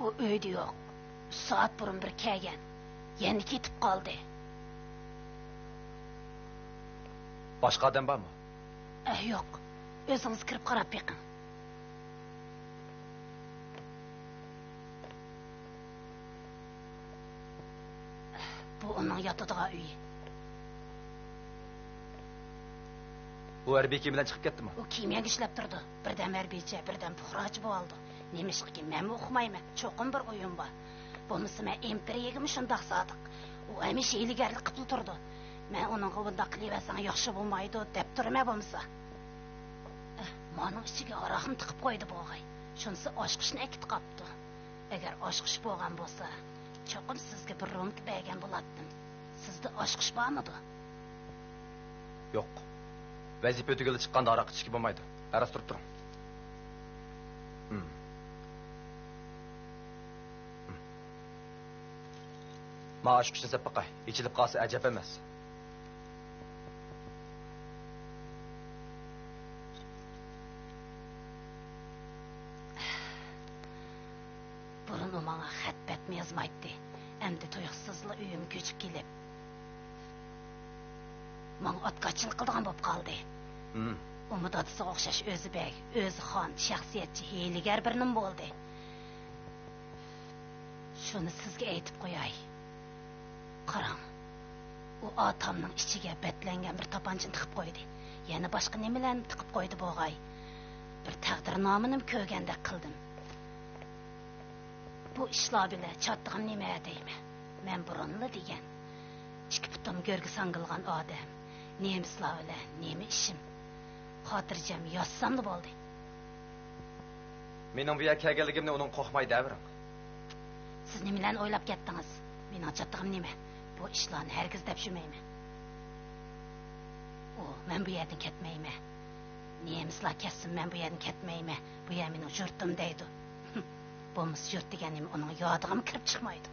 O uyda yo'q. Soat burun bir kelgan. Yana ketib qoldi. Boshqa odam bormi? Yo'q. O'zingiz kirib qarab beqing. Bu uning yotadigan uyi. Bu harbiy kiyim bilan chiqib ketdimi? U kiyimga ishlab turdi. Birdan harbiycha, birdan puxrochi bo'ldi. Nemishki, men o'qimayman. Cho'qim bir o'yin bor. Bo'lmasa men imperiyaga shundoq sodiq. U hamisha ilgarlik qilib turdi. Men uning bundoq qilaversang yaxshi bo'lmaydi deb turma bo'lmasa. Mana ichiga araqni tiqib qo'ydi bo'g'ay. Shunisi oshqishni akit qopdi. Agar oshqish bo'lgan bo'lsa, cho'qim sizga bir rum bergan bo'lardim. Sizda oshqish bormidi? Yo'q. Vazifa tugala chiqqanda aroq ichishga bo'lmaydi. Aras turib turing. Maaş kuşun sepaqay. İçilip qalsa acaba emas. Burun o bana xat betmi yazmaydı. Endi tuyuqsızla uyum köçüp kelip. Bana otqaçılık qıldıgan bop qaldı. Umut atısı oqşaş özü bey, özü xan, şəxsiyyətçi, heyligar birinin boldu. Şunu sizge aytib qo'yay. Qarang. O atamның içiga betlengen bir tapanchani tiqib qo'ydi. Yana boshqa nimalarni tiqib qo'ydi bo'g'ay. Bir taqdir nomini ko'rgandek qildim. Bu ishlar bilan chattig'im nima deyman? Men burunli degan. Ikki putim go'rga sangilgan odam. Nemislar bilan nima ishim? Xotirjam yossam da bo'ldi. Mening bu yerga kelganligimni uning qo'rqmay davring. Siz nimalarni o'ylab ketdingiz? Mening chattig'im nima? Bu ishlarni herkes depşümeyme. Men bu yerden ketmeyme. Nemislar kessin men bu yerden ketmeyme. Bu yer mening yurtim deydi. Bo'lmasa yurt deganim uning yodiga kirib chiqmaydi.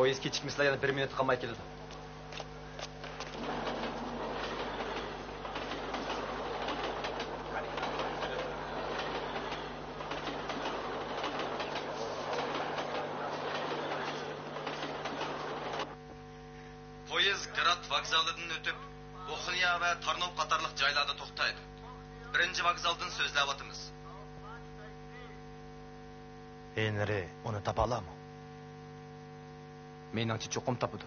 Poyez kechikmizlar yana 1 minut qolmay keladi. Poyez Grat vokzalidan o'tib, Oxniya va Tarnov qatorliq joylarda to'xtaydi. Birinchi vokzaldan so'zlayapmiz. Henry uni topa oladimi? Meningcha cho'qim topadi.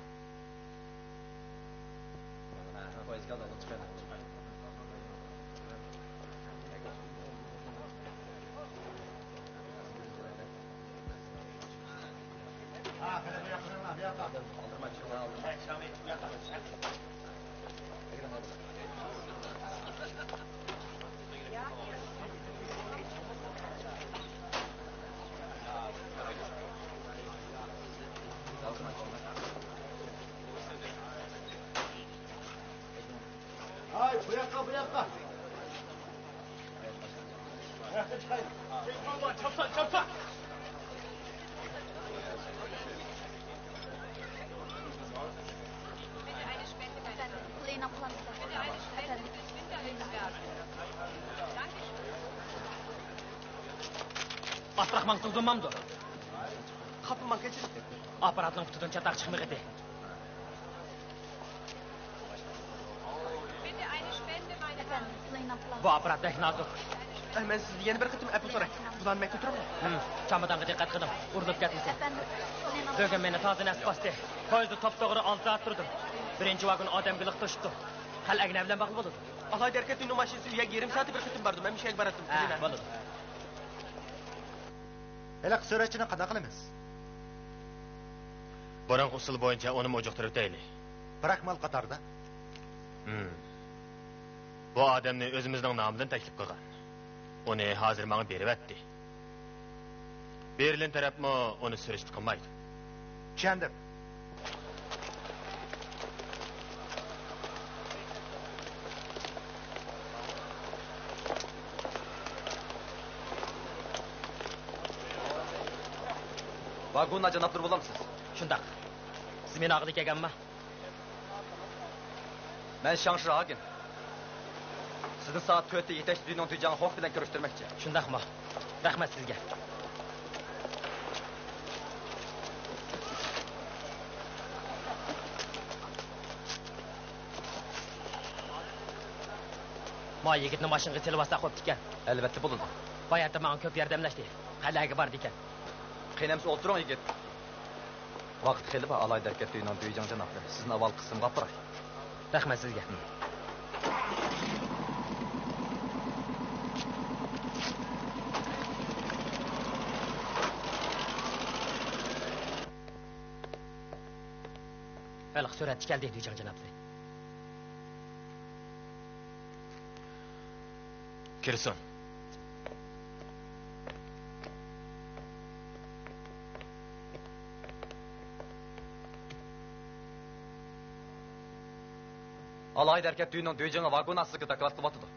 Abdurrahman Tuzumamdı. Kapıman geçir. Aparatın kutudan çatak çıkmıyor idi. Bu aparat pek nazik. Ben sizi yeni bir kıtım epi soray. Bulan mek götürüm mü? Çamadanğa dikkat qildim. Urilib ketmsin. Bugün meni toza nasib bosdi. Poyezdi top to'g'ri 6 soat turdim. Birinchi vagon odamga liq to'shibdi. Hal agna bilan baqib bo'ldi. Allah derket ünlü maşinisi üye 20 saati bir kıtım bardım. Ben bir şey barattım. Bo'ldi. Hele süreçini qana qilamiz? Boran usul bo'yicha uni mo'jiqtirib tayli. Bırak mal qatarda. Bu odamni o'zimizning nomidan taklif qilgan. Uni hozir menga berib atdi. Berlin tarafmi uni surishti qilmaydi. Tushundim. Vagonda janoblar bo'lamsiz? Shundaq. Siz meni og'ida kelganmi? Men Shangshi Hagen. Sizni soat 4 da yetakchi Dunyon Tujan Xof bilan ko'rishtirmoqchi. Shundaqmi? Rahmat sizga. Ma yigitni mashinaga televizda qo'yib ekan. Albatta bo'ladi. Bayatda menga ko'p yordamlashdi. Qal'aga bordi ekan. Qiynamsiz o'tiring yigit. Vaqt xeli va alay darkat Dunyon Tujan janoblar. Sizni avval qismga olib boray. Rahmat sizga. Hali suratga keldik Tujan janoblar. Kirsin. Alay darkat Dunyon Tujan'a vagon asliga doklad qilyapti.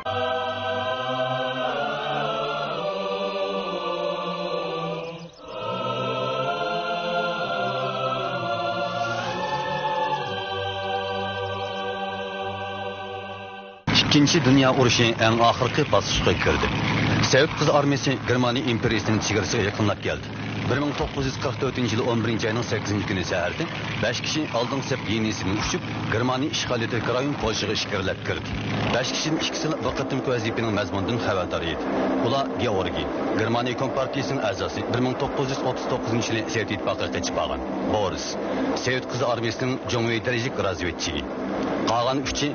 İkinci Dünya Urushi eng oxirgi bosqichga kirdi. Sovet qiz armiyasi Germaniya imperiyasining chegarasiga yaqinlab keldi. 1944-yil 11-oyning 8-kuni saharda 5 kishi oldingi sep yenisidan uchib, Germaniya ishg'ol etgan rayon Polshaga ishg'irlab kirdi. 5 kishining ikkisi vaqtim vazifaning mazmunidan xabardor edi. Ular Georgiy, Germaniya Kompartiyasining a'zosi 1939-yili Sovet ittifoqiga qochib qolgan. Boris, Sovet qiz armiyasining jumhuriy darajalik razvedchisi. Qolgan 3-chi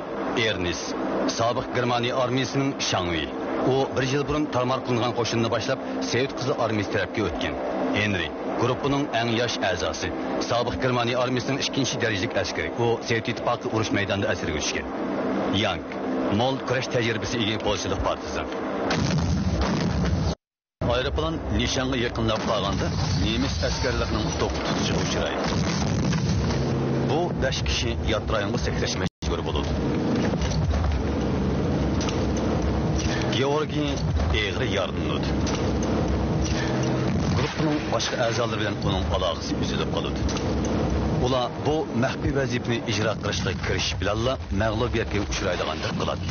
Ernest, sobiq Germaniya armiyasining Shangui. O bir yil burun tarmar qilingan qo'shinni boshlab Sovet qizi armiyasi tarafga o'tgan. Henry, guruhining eng yosh a'zosi, sobiq Germaniya armiyasining 2-darajalik askari. O Sovet ittifoqi urush maydonida asirga tushgan. Yang, mol kurash tajribasi ega polshalik partizan. Aeroplan nishonga yaqinlab qolganda nemis askarlarining to'xtatishiga uchraydi. Bu 5 kishi yot rayonga sakrash majbur bo'ldi. Georgiy egri yardımladı. Grupning boshqa a'zolari bilan uning aloqasi uzilib qoldi. Ular bu maxfiy vazifani ijro qilishga kirishish bilan mag'lubiyatga uchraydigandek qiladi.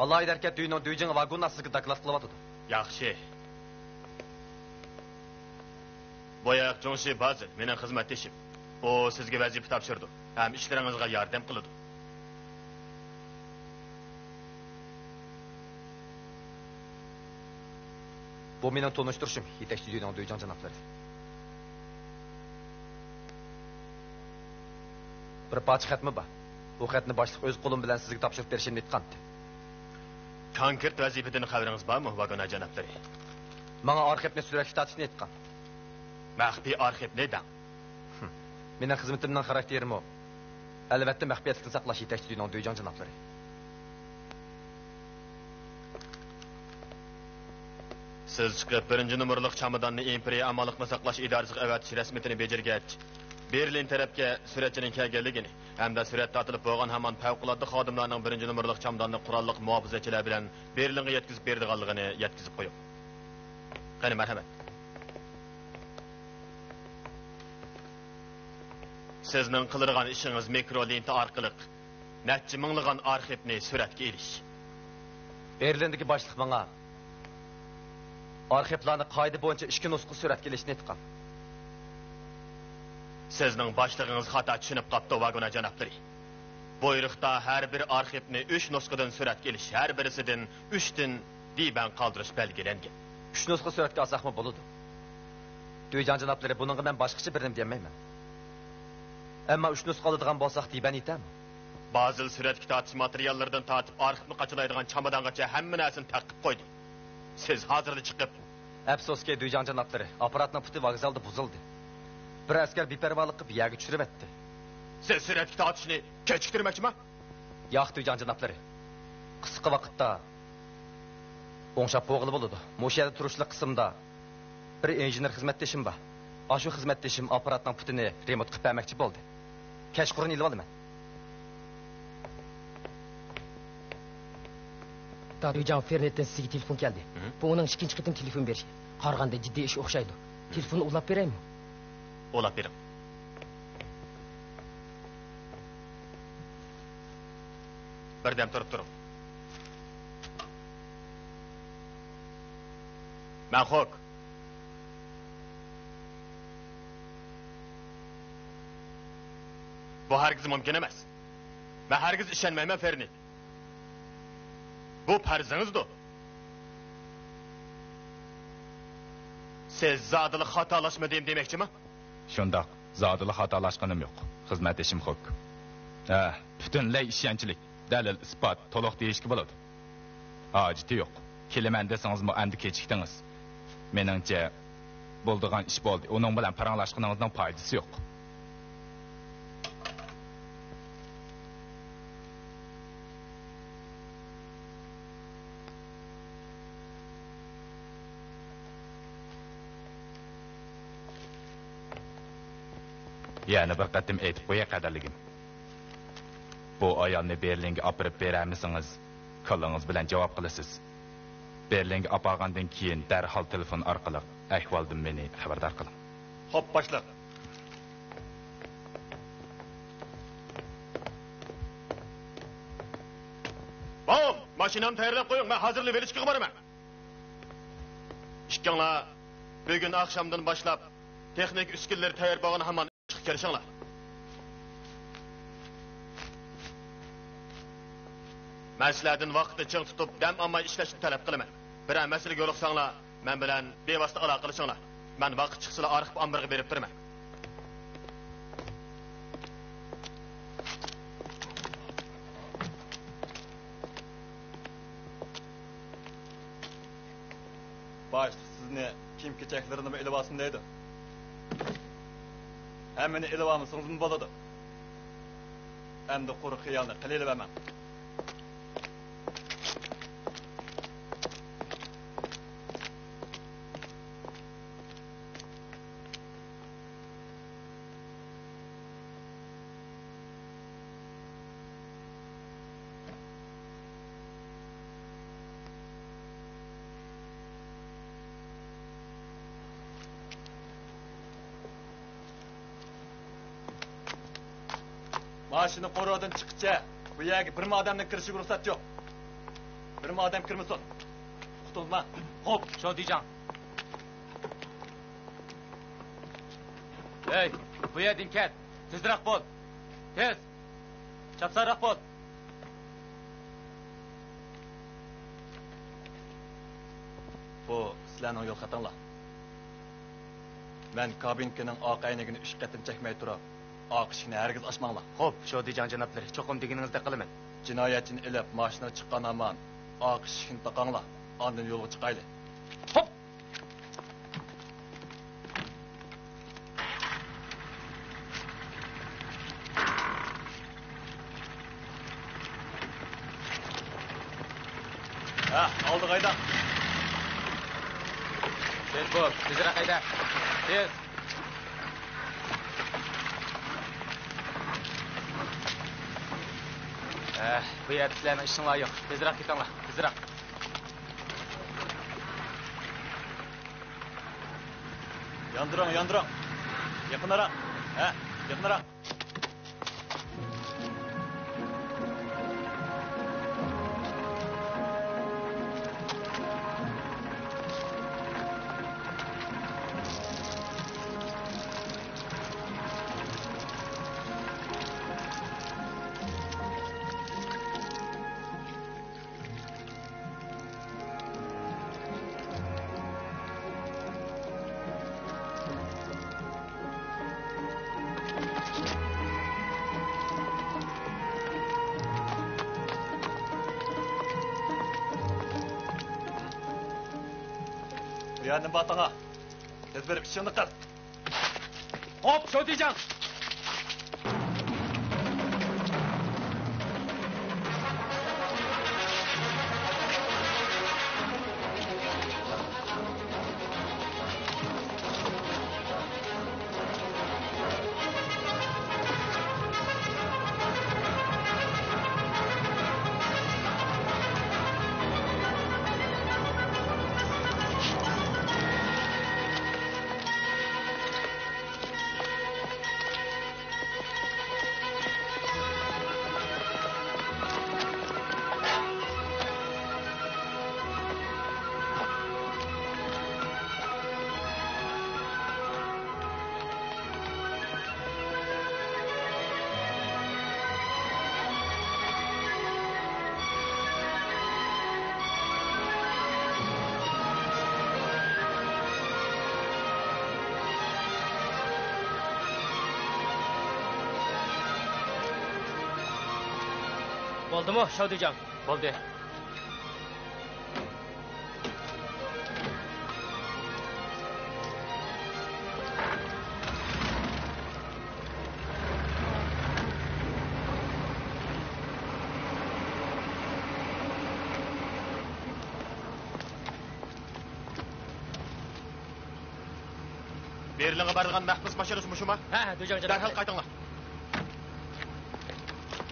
Allah ederken düğünün düğücün vagonla sizge daklat kılıvatıdı. Yaxşı. Boyaq Jonshi Bazil, mening xizmatdoshim. O sizga vazifa topshirdi. Ham ishlaringizga yordam qiladi. Bu mening tanıştırışım, yetakchi düğünün düğücün janoblari. Bir parça xatmi bor. Bu xatni boshliq o'z qo'lim bilan sizga topshirib berishimni aytgandi. Konkret vazifadan xabaringiz bormi, vagona janoblari? Menga arxivni suratga tortishni aytgan. Maxfiy arxiv neden? Mening xizmatimning xarakterimi o. Albatta maxfiyatlikni saqlash yetakchi düğünün düğücün janoblari. Siz chiqib 1-numurliq chamadonni imperiya amonliqni saqlash idorasiga avatish rasmiyatini bajargach, Berlin tarafga suratchining kelganligini hamda surat tortilib bo'lgan hamon favqulodda xodimlarning 1-numurliq chamadonni qurolliq muhofazachilar bilan Berlinga yetkazib berdiganligini yetkazib qo'ying. Qani marhamat. Sizning qiladigan ishingiz mikrolenta orqali necha minglagan arxivni suratga elish. Berlindagi boshliq menga arxivlarni qoida bo'yicha 2 nusxa suratga ilishni aytgan. Sizning boshlig'ingiz xato tushunib qopti, vagona janoblari. Buyruqda har bir arxivni 3 nusxadan suratga ilish, har birisidan 3 dan diban qoldirish belgilangan. 3 nusxa suratga olsaqmi bo'ladi. Düğücün janoblari, buningga men boshqacha birnim demayman. Ammo 3 nusxa oladigan bo'lsaq diban aytami? Bazil suratga tortish materiallaridan tortib arxivni qachilaydigan chamadongacha hamma narsani taqib qo'ydi. Siz hozirda chiqib, afsuski düğücün janoblari, apparatning puti vokzalda buzildi. Bir askar beparvolik qilib yerga tushirib etdi. Siz suratga tortishni kechiktirmoqchimi? Yo'q, düğücün janoblari. Qisqa vaqtda o'ngshab bo'g'ili bo'ladi. Mo'shu yerda turishli qismda bir injener xizmatdoshim bor. Ashu xizmatdoshim apparatning putini remont qilib bermoqchi bo'ldi. Kechqurun ilib olaman. Düğücün Fernet'ten sizga telefon keldi. Bu onun ikinchi qitim telefon berishi. Qarg'anda jiddiy ish o'xshaydi. Telefonni ulab beraymi? Olab bering. Birdam turib turing. Mahok. Bu herkes mümkün emas. Ben herkes işenmeyme Ferni. Bu farzınızdı. Siz zadılık hatalaşmadığım demekçi mi? Şundaq, zadılık hatalaşqanım yo'q. Xizmat ishim xo'p. Butunlay ishonchlik, dalil, isbot, to'liq deyishga bo'ladi. Hojati yo'q. Kelaman desangizmi endi kechikdingiz. Meningcha bo'ldigan ish bo'ldi. Uning bilan paranglashganingizning foydasi yo'q. Yani bir qatim aytib qo'ya qadarligim. Bu ayolni Berlinga olib beramisingiz, qo'lingiz bilan javob qilasiz. Berlinga olib borgandan keyin darhol telefon orqali ahvoldan meni xabardor qiling. Xo'p, boshla. Bom, mashinamni tayyorlab qo'ying, men hozirlik verishga boraman. Ikkinglar bugun oqshomdan boshlab texnik uskunlar tayyor bo'lgan hamon chiqib kelishinglar. Mas'uliyatin vaqtni ching tutib, dam olmay ishlashni talab qilaman. Biror masalaga yo'liqsanglar, men bilan bevosita aloqa qilishinglar. Men vaqt chiqsa arxib omburga berib turaman. Baş, sizni kim keçeklerini ilib olsin deydi. Hemmeni ilib olmasangiz bo'ladi. Endi quruq xiyolni qilib berman. Maşını qo'rg'ondan chiqcha, bu yerga bir odamning kirishiga ruxsat yo'q. Bir odam kirmasin. Qutulma. Xo'p, Shodijon. Ey, bu yerdan ket. Tezroq bo'l. Tez. Chapsaroq bo'l. Bu sizlarning yo'l xatinglar. Men kabinkaning oq aynigini 3 qatim chekmay turib, oq ishini hargiz ochmanglar. Xo'p, Shodijon janoblari, cho'qim deganingizdek qilaman. Jinoyatchini ilib, mashinaga chiqqan aman, oq ishini taqanglar. Ondan yo'lga chiqayli. Hop. Oldi qayda. Tez bo'l, tezroq qayda. Tez. Bu yerda sizlarning ishinglar yo'q. Tezroq ketinglar, tezroq. Yandıran. Yakınlara. Yakınlara. Yanın batana. Tez verip işini kıl. Hop, Shodijon. Bo'ldimi, Shavdijon? Bo'ldi. Berlinge barılgan mahbus maşinesi muşuma? Ha, Do'jon janob. Derhal qaytыңlar.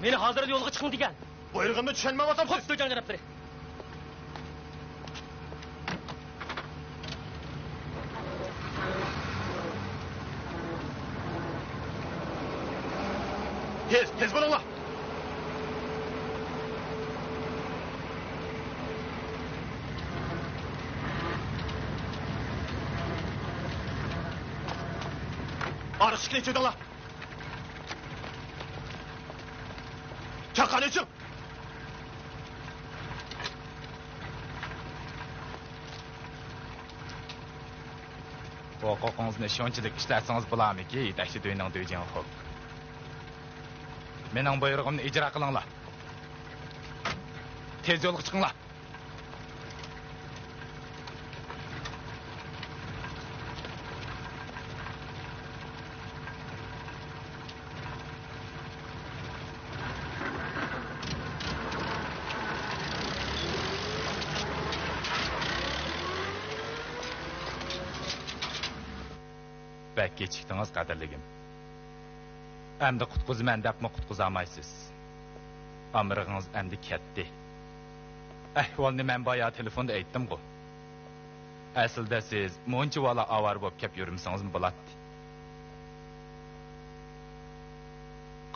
Meni hozir yo'lga chiqing degan. Buyrug'imni tushunmayapsam siz. Xo'p, Do'jon janoblari. Tez bo'linglar. Arışıklı içiyorlar. Çakan için. Huquqingizni shunchalik ishlatsangiz bo'larmiki, yetakchi do'yning do'yjan xo'p. Mening buyrug'imni ijro qilinglar. Tez yo'lga chiqinglar. Bak kechikdingiz qadrligim. Endi qutqizaman debmi qutqizolmaysiz. Amrig'ingiz endi ketdi. Ahvolni men boya telefonda aytdim-ku. Aslida siz muncha vala avar bo'lib kelib yurmsangiz bo'ladi.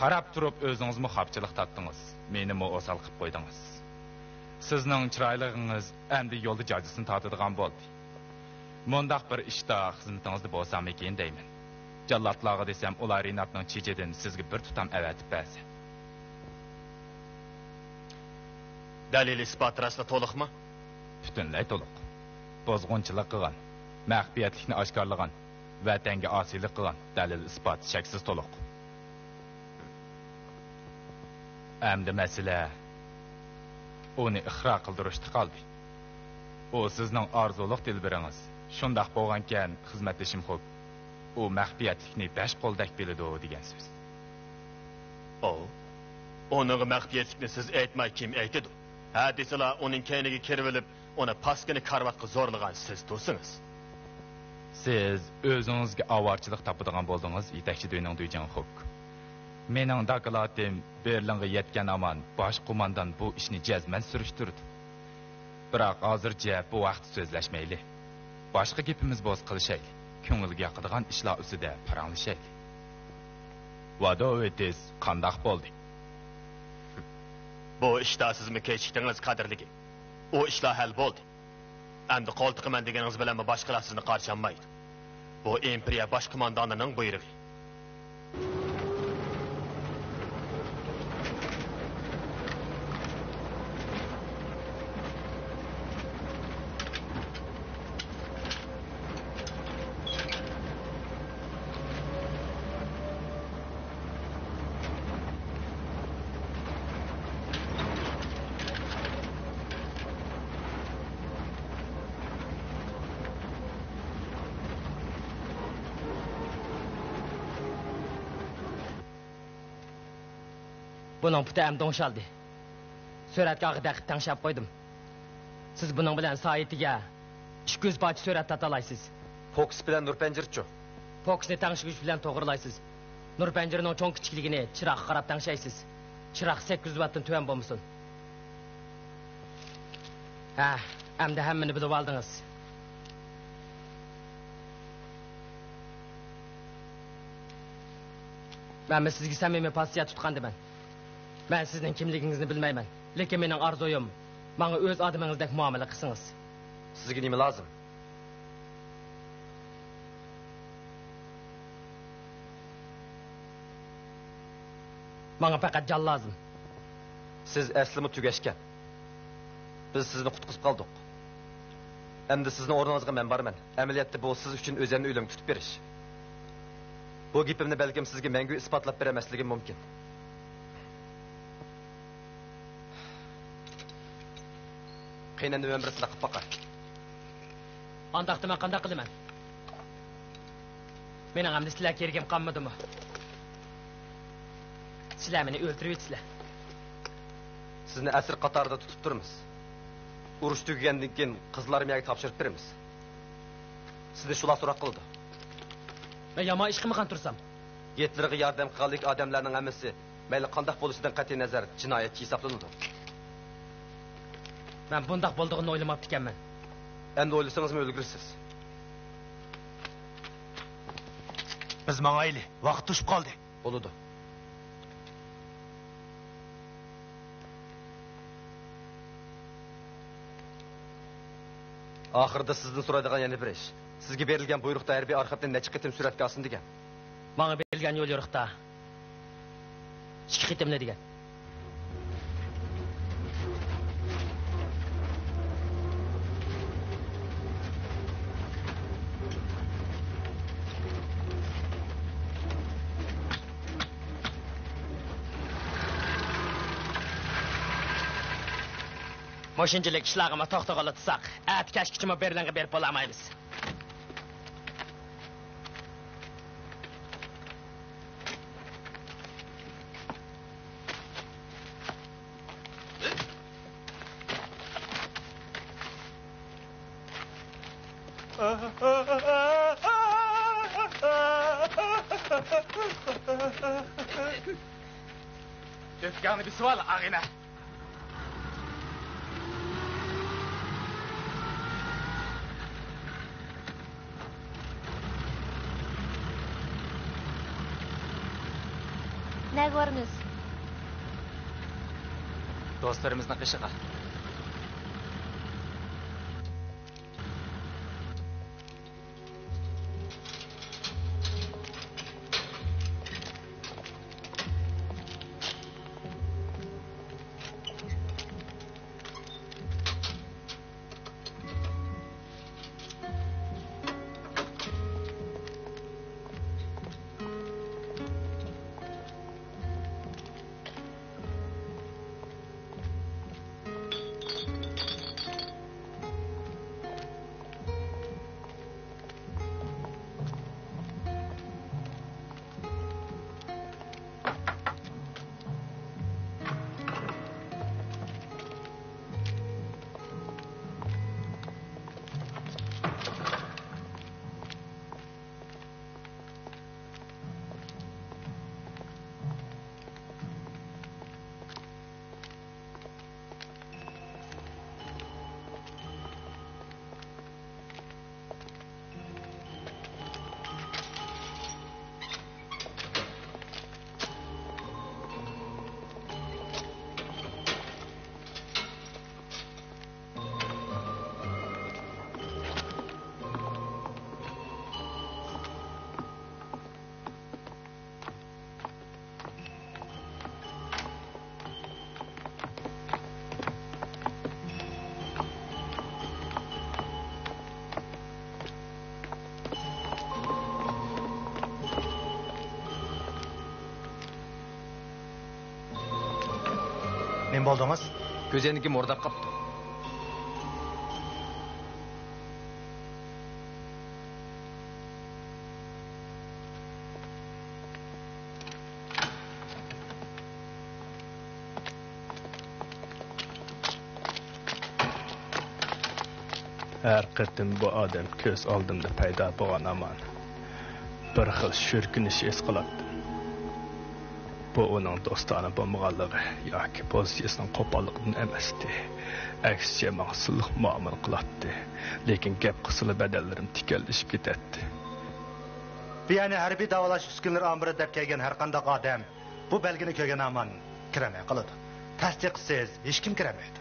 Qarab turib o'zingizmi xapchilik tatdingiz. Menimi osal qilib qo'ydingiz. Sizning chiroyligingiz endi yo'lda jajisini tatadigan bo'ldi. Mundaq bir ishda xizmatingizda bo'lsam ekan deyman. Jallatlarga desam, ular Rinatning chechidan sizga bir tutam avatib bersa. Dalil isbot rasmi to'liqmi? Butunlay to'liq. Bozg'unchilik qilgan, maxfiyatlikni oshkorlagan, vatanga osiylik qilgan dalil isbot shaksiz to'liq. Endi masala uni ixro qildirishda qoldi. O sizning orzuliq dilbiringiz. Shundaq bo'lgankan xizmatlashim xo'p. U maxfiyatlikni besh qo'ldak biladi degan so'z. Onun maxfiyatlikni siz aytmay kim aytadi? Ha desalar uning kayniga kirib olib, uni paskini karvatga zo'rlagan siz do'stingiz. Siz o'zingizga avorchilik topadigan bo'ldingiz, yetakchi do'yning do'yjan xo'p. Mening dokolatim Berlinga yetgan aman bosh qo'mondan bu ishni jazman surishtirdi. Biroq hozircha bu vaqt so'zlashmayli. Boshqa gapimiz bo'z qilishayli. Ko'ngilga yoqadigan ishlar ustida paranglashayli. Va'da o'tiz qandoq bo'ldi? Bu ishda sizmi kechikdingiz qadrligi? O ishlar hal bo'ldi. Endi qo'ltiqiman deganingiz bilan boshqalar sizni qarshamaydi. Bu imperiya bosh qo'mondonining buyrug'i. Buning puti ham do'ngshaldi. Suratga daqib tanshab qo'ydim. Siz buning bilan saytiga 200 parcha surat tatalaysiz. Fokus bilan Nurpanjirchi. Fokusni tangshigich bilan to'g'rilaysiz. Nurpanjirning cho'ng kichikligini chiroqqa qarab tangshaysiz. Chiroq 800 wattdan tuvan bo'lmasin. Ha, hamda hammani bilib oldingiz. Men sizga samimiy pozitsiya tutgandiman. Ben sizning kimligingizni bilmayman. Lekin mening orzuim, menga o'z odamingizdek muomala qilsangiz. Sizga nima lozim? Menga faqat jon lozim. Siz aslimi tugashgan. Biz sizni qutqizib qoldik. Endi sizning o'rningizga men borman. Amaliyotda bu siz uchun o'zimni o'limga tutib berish. Bu gapimni balkim sizga mangu isbotlab beramasligim mumkin. qiynanib ömrüsünde qıp bakar. Andaqda men qandaq qilaman? Mening ham sizlar kergim qanmadimi? Sizlar meni o'ldirib etisizlar. Sizni asir qatarida tutib turmiz. Urush tugagandan keyin qizlarimga topshirib beramiz. Sizni shular so'roq qildi. Men yomon ish qilmagan tursam, yetlariga yordam qilganlik odamlarning hammasi mayli qanday bo'lishidan qat'iy nazar jinoyatchi hisoblanadi. Men bundaq bo'ldig'ini o'ylamabdi ekanman. Endi o'ylasangizmi o'lgirsiz. Biz mangayli, vaqt tushib qoldi. Bo'ladi. Ahırda sizden so'raydigan yana bir ish. Sizga berilgan buyruqda harbiy arxivdan necha qitim suratga olsin degan. Menga berilgan yo'l yo'riqda 2 qitimli degan. Mo'shinchilik ishlag'ima to'xtag'ala tutsak, kashkichima berilanga berib bo'lamaymiz. Dükkanı bir sıvala ağına. Ne görmüz? Dostlarımızın kışığa. Ne bo'ldingiz? Ko'zenniki mo'rdab qapti. Her qitim bu odam ko'z oldimda paydo bo'lgan aman bir xil shirkinish his qilardim. Bu onun dostana bo'lmaganligi yoki pozitsiyasining qo'polligidan emasdi. Aksicha maqsadli muomala qiladi. Lekin gap qisili badallarim tikallashib ketadi. Bu yani harbiy davolash uskunalari amiri deb kelgan har qanday odam bu belgini ko'rgan aman kiramay qoladi. Tasdiqsiz hech kim kiramaydi.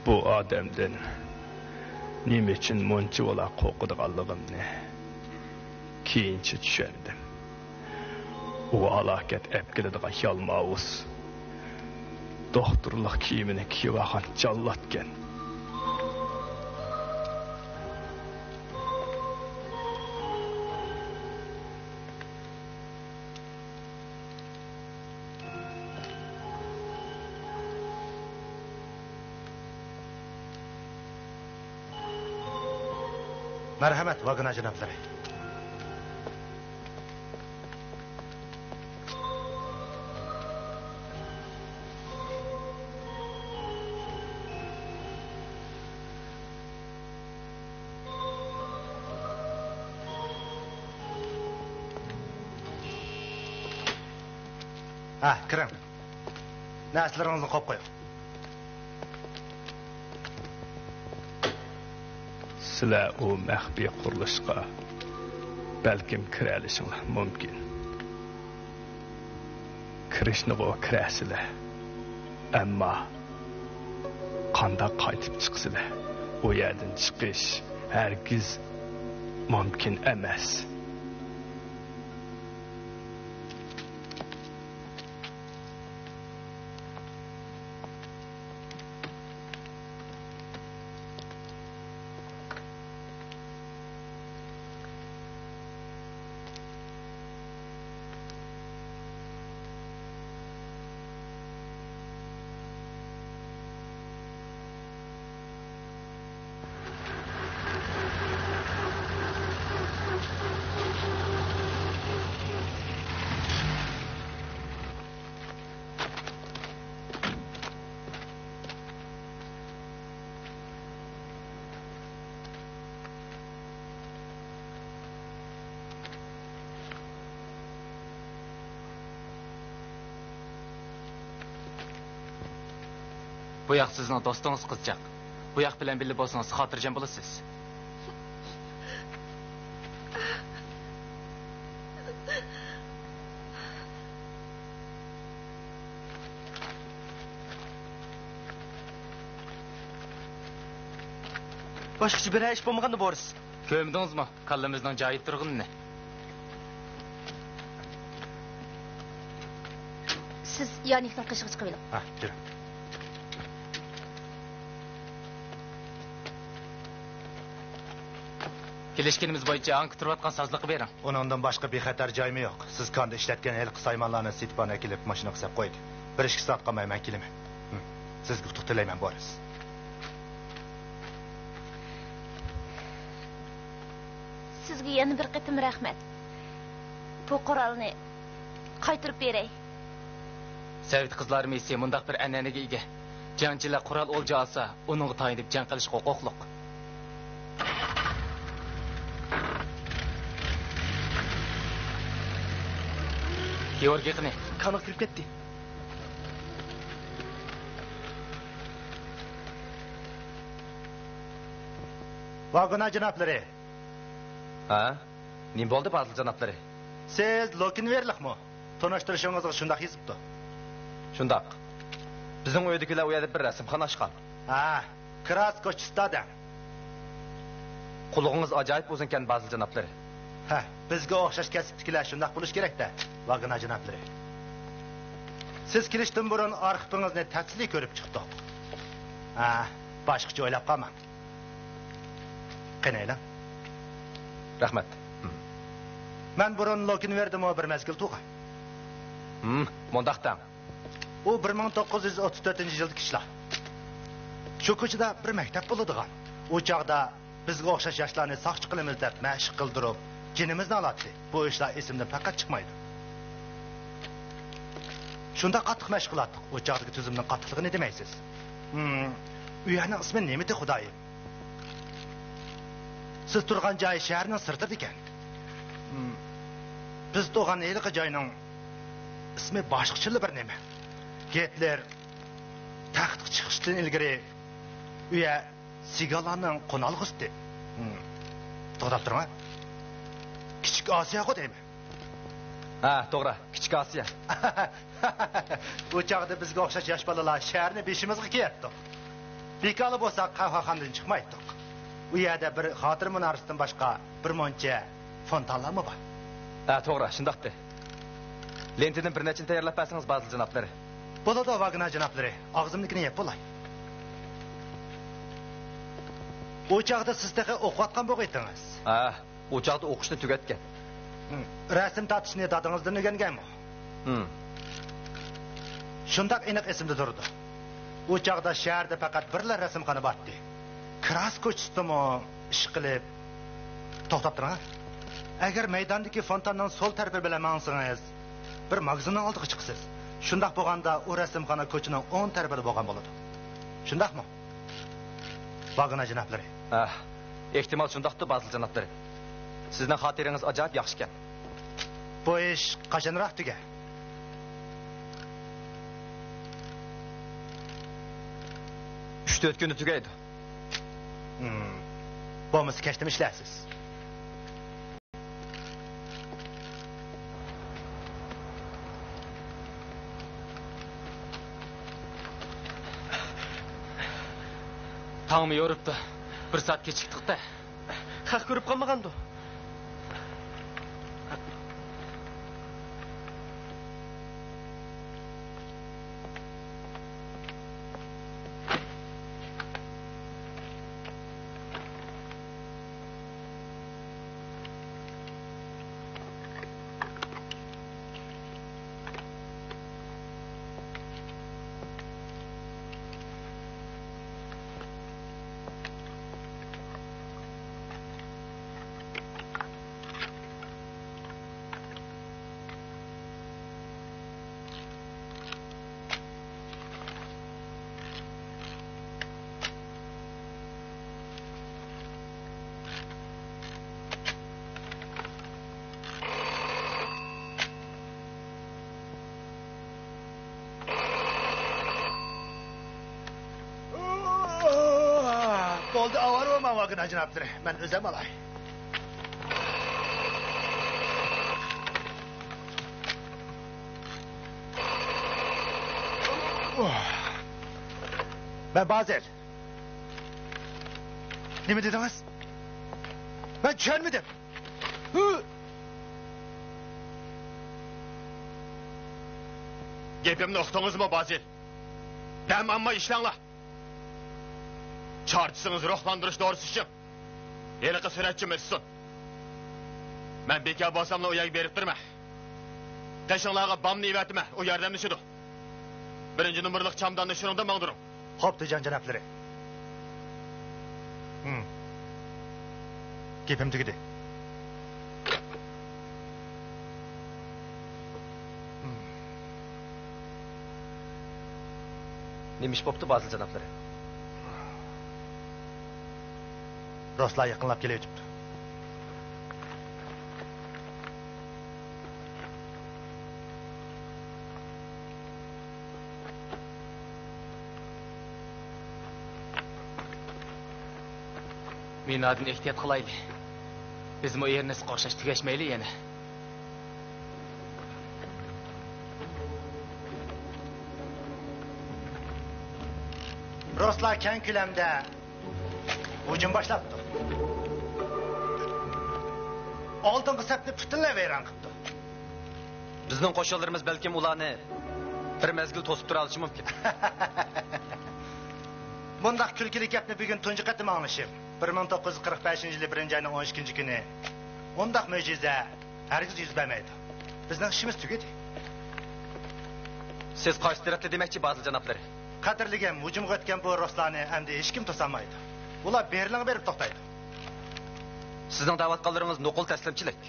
Bu adamdan nima uchun muncha bo'la qo'rqadiganligimni keyincha tushundim. U halokat olib keladigan yalmavuz doktorluk kiyimini kiyip akan callatken. Merhamet vagına cenapları. Ha, kirin. Narsalarınızı qo'yib qo'ying. Sizlar u maxfiy qurilishga balkim kiralishingiz mumkin. Kirishni kirasizlar. Ammo qanday qaytib chiqsizlar? U yerdan chiqish hargiz mumkin emas. Bu yoq sizning do'stingiz qizchaq. Bu yoq bilan birga bo'lsangiz xotirjam bo'lasiz. Boshqacha bir ish bo'lmaganda borsiz. Ko'mdingizmi? Kallamizning joyi turg'inni. Siz Yanikning qishig'i chiqib oling. Ha, yürü. Kelishkinimiz bo'yicha anki turayotgan sazliqni bering. Ondan başka bir xatar joyim yo'q. Siz kanda ishlatgan el qisaymanlarni sitpana kelib mashina qisab qo'ydi. 1-2 soat qolmay men kelaman. Sizga qutuq tilayman borasiz. Sizga yana bir qitim rahmat. Bu qurolni qaytirib beray. Sovet qizlar misi mundaq bir an'anaga ega. Jangchilar qurol o'lja olsa, uningga tayinib jang qilish huquqliq. Georgiy qani? Qani kirib ketdi. Vagona janoblari. Ha? Nim bo'ldi bazil janoblari? Siz Lokinverlikmi? Tanıştırışыңызға şundaq yezipti. Shundaq. Bizning uydagilar u yerda bir rasmxona ochgan. Ha, Kraskochstada. Qulug'ingiz ajoyib o'zin ekan bazil janoblari. Ha, bizga o'xshash kasbdikilar shundaq bo'lish kerak-da, vagona janoblari. Siz kirishdan burun arxivingizni tafsiliy ko'rib chiqdik. Ha, boshqacha o'ylab qolmang. Qanaylar? Rahmat. Men burun Lokinverdimi bir mezgil tuğay. Mondaqdan. O 1934-yilda kishlar. Shu ko'chada bir maktab bo'ladigan. O chaqda bizga o'xshash yoshlarni saqchi qilamiz deb mashq qildirib, jinimizni oladi. Bu ishlar esimdan faqat chiqmaydi. Shunda qattiq mashq qilardik. O chaqdagi tuzumning qattiqligini demaysiz. U yerning ismi nima edi, Xudoyim? Siz turgan joy shaharning sirtida ekan. Biz tug'an eliqi joyning ismi boshqacha bir nima. Getler taxtga chiqishdan ilgari u yer sigalarning qo'nalg'isi. To'g'ri turma? Kichik Osiyo deymi? Ha, to'g'ri, Kichik Osiyo. Bu chaqda bizga o'xshash yosh bolalar shaharni beshimizga keldi. Bekali bo'lsak qahvaxonadan chiqmaydik. U yerda bir xotir minorasidan boshqa bir moncha fontanlarmi bor? Ha, to'g'ri, shundaqdi. Lentidan bir nechini tayyorlab bersangiz bazil janoblari. Bo'ladi, vagina janoblari. Og'zimnikini yeb bo'lay. O'chaqda siz taqa o'qiyotgan bo'g'aydingiz. Ha, o'chaqda o'qishni tugatgan. Rasm tatishni dadingizdan o'rganganmi? Shundaq aniq esimda turdi. O'chaqda shaharda faqat birla rasmxona bordi. Kras ko'chisdimi ish qilib to'xtab turing. Agar maydondagi fontanning so'l tarafi bilan mangsangiz, bir magazinning oldiga chiqsiz. Shundaq bo'lganda u rasmxona ko'chining 10 tarafida bo'lgan bo'ladi. Shundaqmi? Vagina janoblari. Ehtimal shundaqdir, Bazil janoblari. Sizning xotirangiz ajoyib yaxshi ekan. Bu ish qachonroq tuga? Kuni tugaydi. Bo'lmasa kechdim ishlaysiz. Tağımı yoruptu. Bir saat kechikdik da. Haq ko'rib qolmagandu. Oldu avar olma vagina janoblari. Men o'zim olay. Ben Bazil. Ne mi dediniz? Ben çelmedim. Gepimni uqdingiz mı Bazil? Dem amma işlanla. Çarçısınız ruhlandırış doğrusu için. Yeliqi süretçimizsin. Ben bekar basamla uyak berip durma. Taşınlarga bamni ivetime, o yardımını şudu. Birinci numaralık çamdanını şununda mağdurum. Hoptu janoblari. Gepim tugidi. Nima ish bo'pti, Bazil janoblari? Roslar yaqinlab kelayotibdi. Men adın ehtiyat qilayli. Bizim o yerni qo'shash tugashmayli yana. Roslar keng ko'lamda hujum boshlabdi. Oldingi safni butunlay vayron qildi. Bizning qo'shinlarimiz balkim ularni bir mezgil to'sib tura olishi mumkin. Bundaq kulkili gapni bugun tunji qatim anglashib, 1945-yil 1-oyning 12-kuni undaq mo'jiza hargiz yuz bermaydi. Bizning ishimiz tugadi. Siz qaysi tarafda demakchi, Bazil janoblari? Qadrligim, hujumga o'tgan bu rostlarni endi hech kim to'solmaydi. Ular Berlinga berib to'xtaydi. Sizning da'vatqonlaringiz nuqul taslimchilik.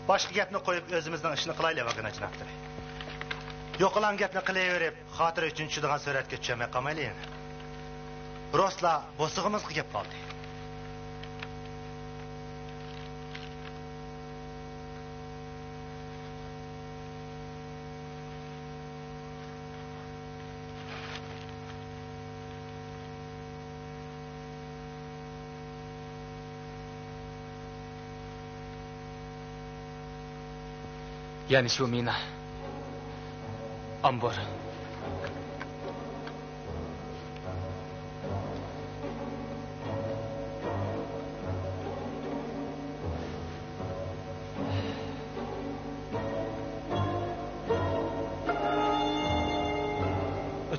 Boshqa gapni qo'yib o'zimizning ishni qilaylik, vagina janoblari. Yo'qolan gapni qilaverib, xotira uchun tushadigan suratga tushamay qolmaylik. Rostlar bo'sig'imizga kelib qoldi. Yani şu mina. Ambor.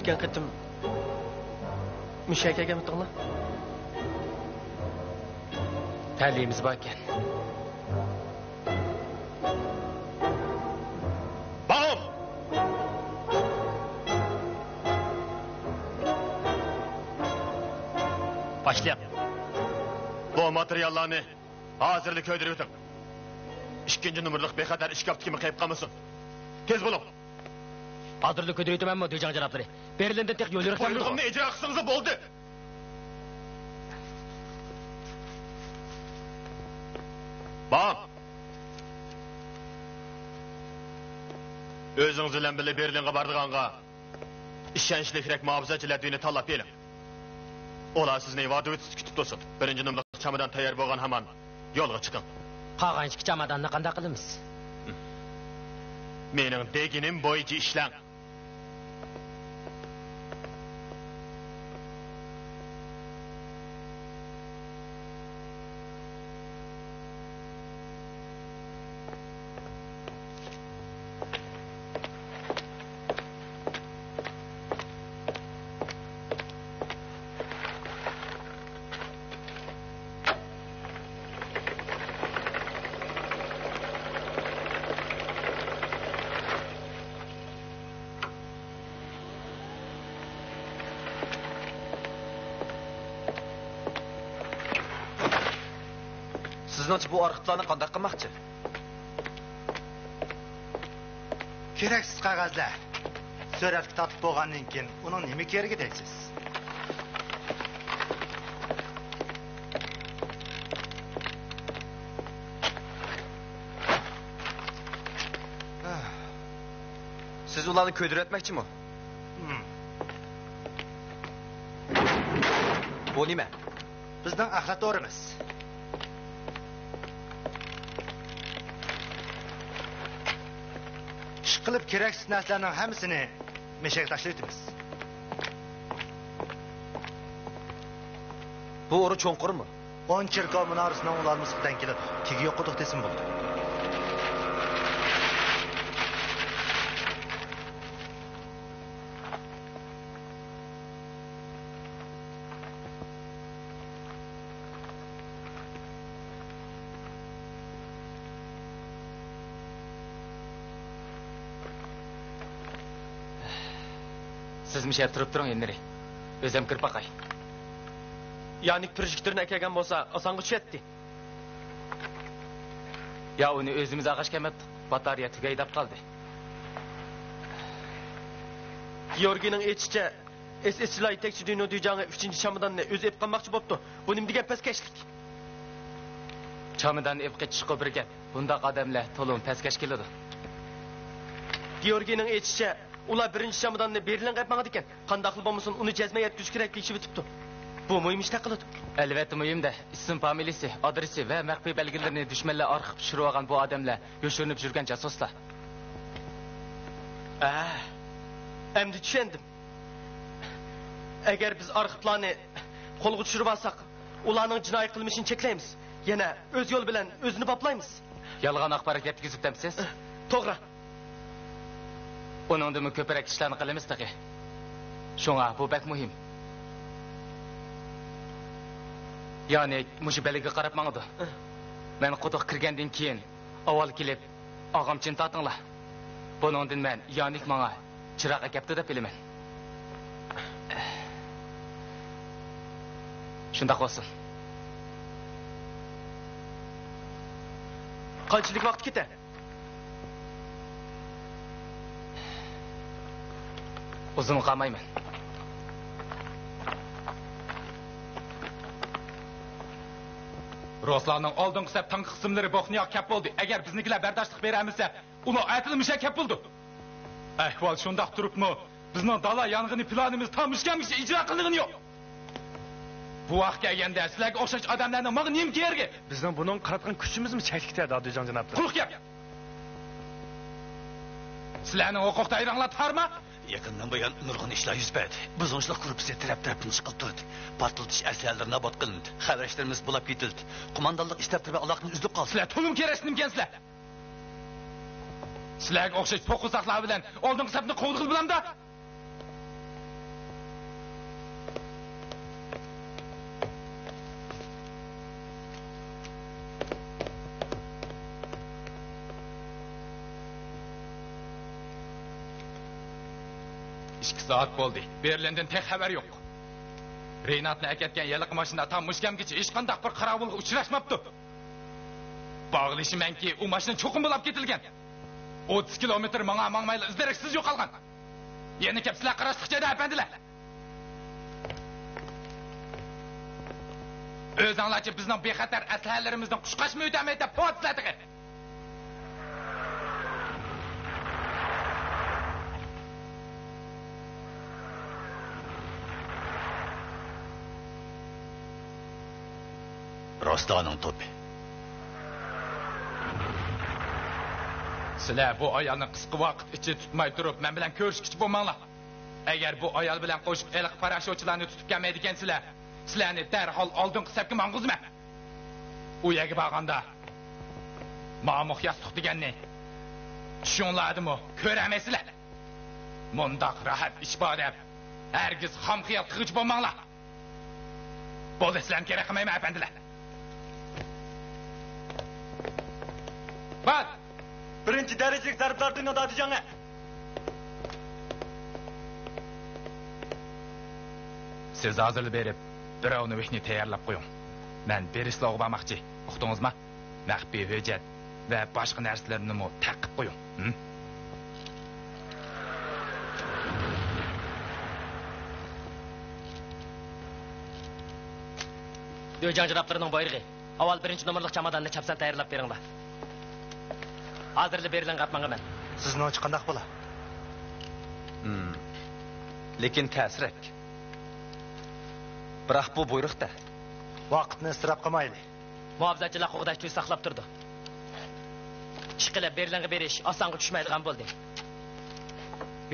Ötken kıtım müşahede mi Talihimiz varken. Bağım! Başlayalım. Bu materyallarını hazırlık ödürüyordum. İkinci numaralık bexatar işkap kimi kayıp kalmasın. Tez bulun. Hazırlık ödüyordum ama duyacağın cevapları. Berlin'den tek yol yürürsem mi? Buyrug'umni icra kısınızı boldu. Bağım! Özünüz bilen bile Berlin'e bardığanğa işençlikirek muhafazaçılar düğünü tallap yelim. Ola sizni vadıvıtsız kütüp dursun. Birinci numaralık çamadan tayar boğan hemen yolga çıkın. Qağan içki çamadanını qanda qılımız? Menin deginim boyunca işlen. Sizningcha bu arxivlarni qanday qilmoqchi? Keraksiz qog'ozlar. Suratga tatib bo'lgandan keyin uning nima keragi deysiz? Siz ularni ko'ydiratmoqchimi? Bu nima? Bizning axlatorimiz. Qilib keraksiz narsalarning hammasini meshaga tashlaymiz. Bu o'ri cho'nqurmi? 10 cherkov minorasining ulanmasligidan keladi. Tegi yo'q quduq desin bo'ldi. Siz müşahede turib turing endi. O'zim kirib baqay. Yanik projektörünü ekegan bolsa, asanga tushadi. Ya uni o'zimiz ag'ash kemetdik. Batarya tugaydab qoldi. Georgining aytishicha, SS-lar yetakchi dunyo duyjang'i 3-chamadanni o'zi ep qilmoqchi bo'pti. Bu nima degan paskashlik? Chamadan ep qetish bir gap. Bundaq odamlar to'lin paskash keladi. Georgining aytishicha, ular birinchi chamadanni Berlin qaytmagan ekan. Qandaqli bo'lmasin, uni jazma yetkizish kerak deyishib o'tibdi. Bu muhim ish taqiladi. Albatta muhimda. Ism, familiyasi, adresi va maxfiy belgilarini dushmanlar arxib tushirib olgan bu odamlar yoshirinib yurgan jasuslar. Endi tushundim. Agar biz arxivlarni qo'lga tushirib olsak, ularning jinoiy qilmishini cheklaymiz. Yana o'z yo'l bilan o'zini boplaymiz. Yolg'on axborot yetkazib tamsiz? To'g'ri. Uningdan ko'proq ishlarni qilamiz taqi. Shunga bu bak muhim. Yani mushu baliga qarab mangdi. Men quduq kirgandan keyin avval kelib og'amchin tatinglar. Buningdan men yonik manga chiroq akapti deb bilaman. Shundoq bo'lsin. Qanchalik vaqt ketadi? Uzun qolmayman. Ruslarning oldingi saf tank qismlari Boxniya kap bo'ldi. Agar biznikilar bardoshlik beramizsa, ular aytilmisha kap bo'ldi. Ahvol shundoq turibmi? Bizning dala yong'ini planimiz tamishganmish ijro qilingan yo'q. Bu vaqtga kelganda sizlarga o'xshash odamlarning ma'ni nima kerak? Bizning buning qaratgan kuchimizmi cheklikda Dodijon janoblar? Quruq gap. Sizlarning huquqda ayranglar tarma? Yakından bayan nurg'un ishlar yuz berdi. Buzg'unchilik guruhi taraf-tarafdan chiqib turdi. Portlatish asarlari nobod qilindi. Xabarlarimiz bo'lib ketildi. Qo'mondonlik ishlab turib aloqani uzib qoldi. Sizlar to'lim kerasnimkansizlar. Sizlarga o'xshash po'qizaqlar bilan oldingi safni qovdiqil bilamda. 2 soat bo'ldi. Berlindan tek xabar yo'q. Reynatni aketgan yiliq mashina tam mushkamgacha hech qanday bir qarovulga uchrashmabdi. Bağlışımanki o mashina cho'qim bo'lib ketilgan. 30 kilometr mangmayli izdiraksiz yo'qolgan. Yeni kapsizlar qarashliqcha apandilar. O'zinglarcha bizning bexatar aslahalarimizdan qushqashmay o'tamaydi deb po'tladik. Rostanın topi. Sizlar bu ayolni qisqa vaqt ichida tutmay turib, men bilan ko'rishkichi bo'lmanglar. Agar bu ayol bilan qo'shib eliq parashyotchilarni tutib kelmaydi ekansizlar, sizlarni darhol oldingi safga mang'izman. U yerga borganda ma'muq yostiq deganni tushunladimi? Ko'ramaysizlar. Mundaq rahat ish bor deb hargiz ham xiyol qilg'ich bo'lmanglar. Bo'ldi, sizlarni kerak qilmayman apandilar. Bak! Birinchi darajalik zarbalarni odatijonga. Siz hozirlik berib, birovni vehni tayyorlab qo'ying. Men Berislovga bormoqchi. Uqdingizmi? Maxfiy hujjat va boshqa narsalarni mo taqib qo'ying. Döjanjiraplarning bayrog'i. Avval birinchi nomerlik chamadonni chapsan tayyorlab beringlar. Hozirli berilgan qatmanga men. Sizning o'chi qanday bo'la? Lekin ta'sirek. Biroq bu buyruqda Vaqtni isrof qilmaylik. Muhofazachilar huquqdash to'y saqlab turdi. Ishqilib berilanga berish osonga tushmaydigan bo'ldi.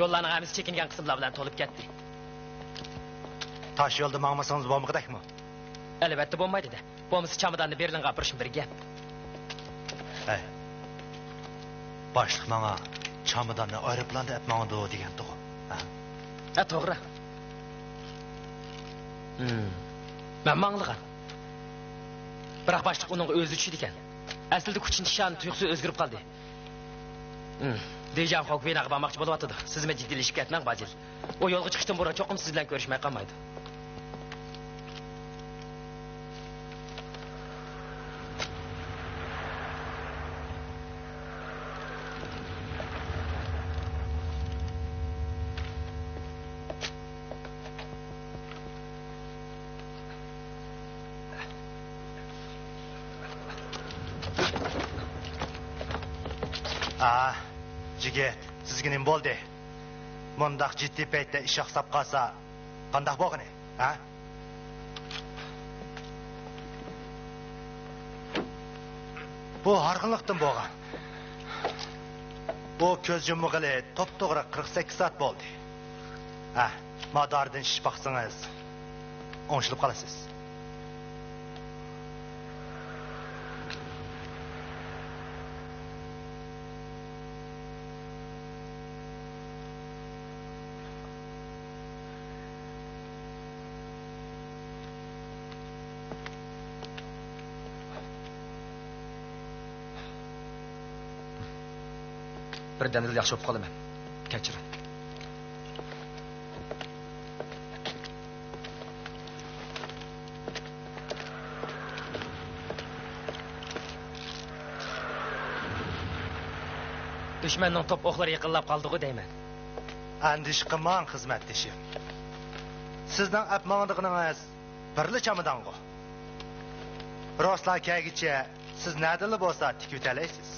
Yo'llarning hammasi chekingan qismlar bilan to'lib ketdi. Tosh yo'lda mangmasangiz bo'lmag'idakmi? Albatta bo'lmaydi-da. Bo'lmasa chamadonni berilanga opirishim bir gap. Hey. Başlıq mənə çamadanı aeroplanda etməğində o deyən doğru. To'g'ri. Men manglig'an. Biroq boshliq uning o'zi tushdi ekan. Aslida kuch nishon tuyuqsi o'zgarib qoldi. Dejan Xok venaga bormoqchi bo'lyapti. Siz men jiddiyleşib ketmang, Bazil. O yo'lga chiqishdan burun cho'qim siz bilan ko'rishmay qolmaydi. Jigit, sizga nim bo'ldi? Mundaq jiddiy paytda ish hisob qolsa, qanday bo'lg'ini, ha? Bu harqinliqdan bo'lgan. Bu ko'z yumug'ili to'p-to'g'ri 48 soat bo'ldi. Madordan ish baqsangiz, o'ngishilib qolasiz. Birdenizli yaxshi bo'lib qolaman. Kechiring. Dushmanning top o'qlari yaqinlab qoldi-ku deyman. Andish qilmang xizmatdishim. Sizning apmangdigingiz birli chamadongo. Rostlar kelgicha siz nadili bo'lsa tikib o'talaysiz.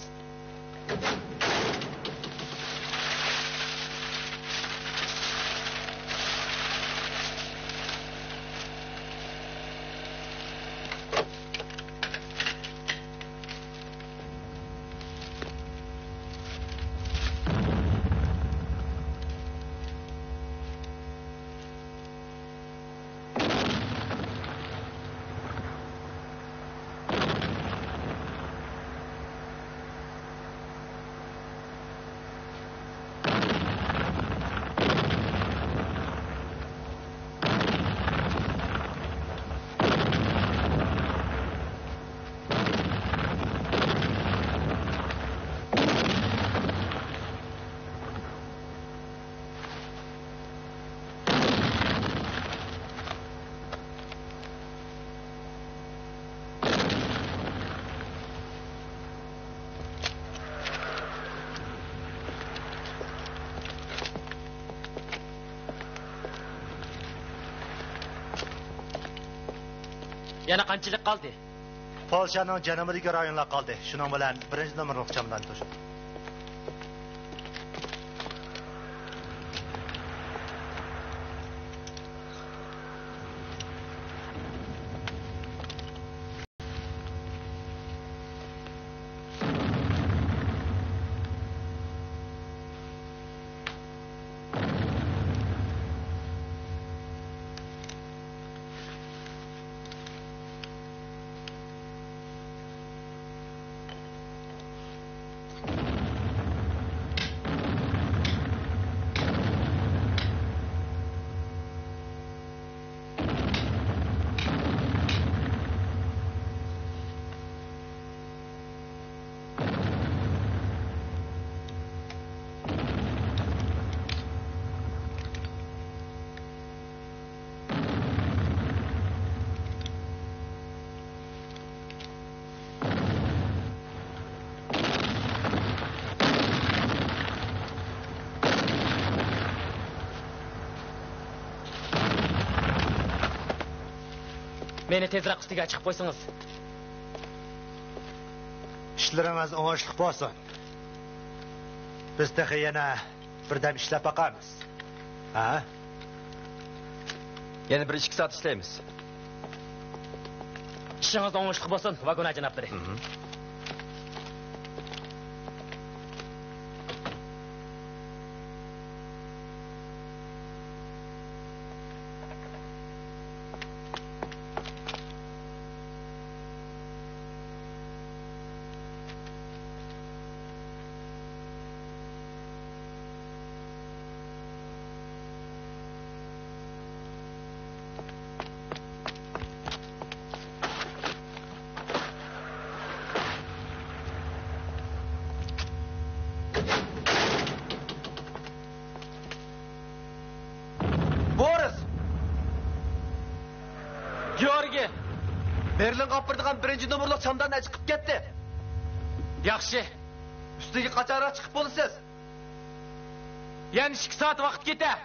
Yana qanchalik qoldi? Polshaning janubidagi rayonlar qoldi. Shuning bilan 1-nomerlik chamdan to'shib. Meni tezroq ustiga chiqib qo'ysangiz. Ishlarimiz o'ng'ishli bo'lsin. Biz taxi yana birdam ishlab boqamiz. Ha? Yana 1-2 soat ishlaymiz. Ishingiz o'ng'ishli bo'lsin, vagon ajnab bering. Georgi! Berlin qapırdıgan 1-nomerlik chamdan chiqib ketdi. Yaxshi. Ustiga qachonroq chiqib bo'lasiz? Yani 2 soat vaqt ketadi.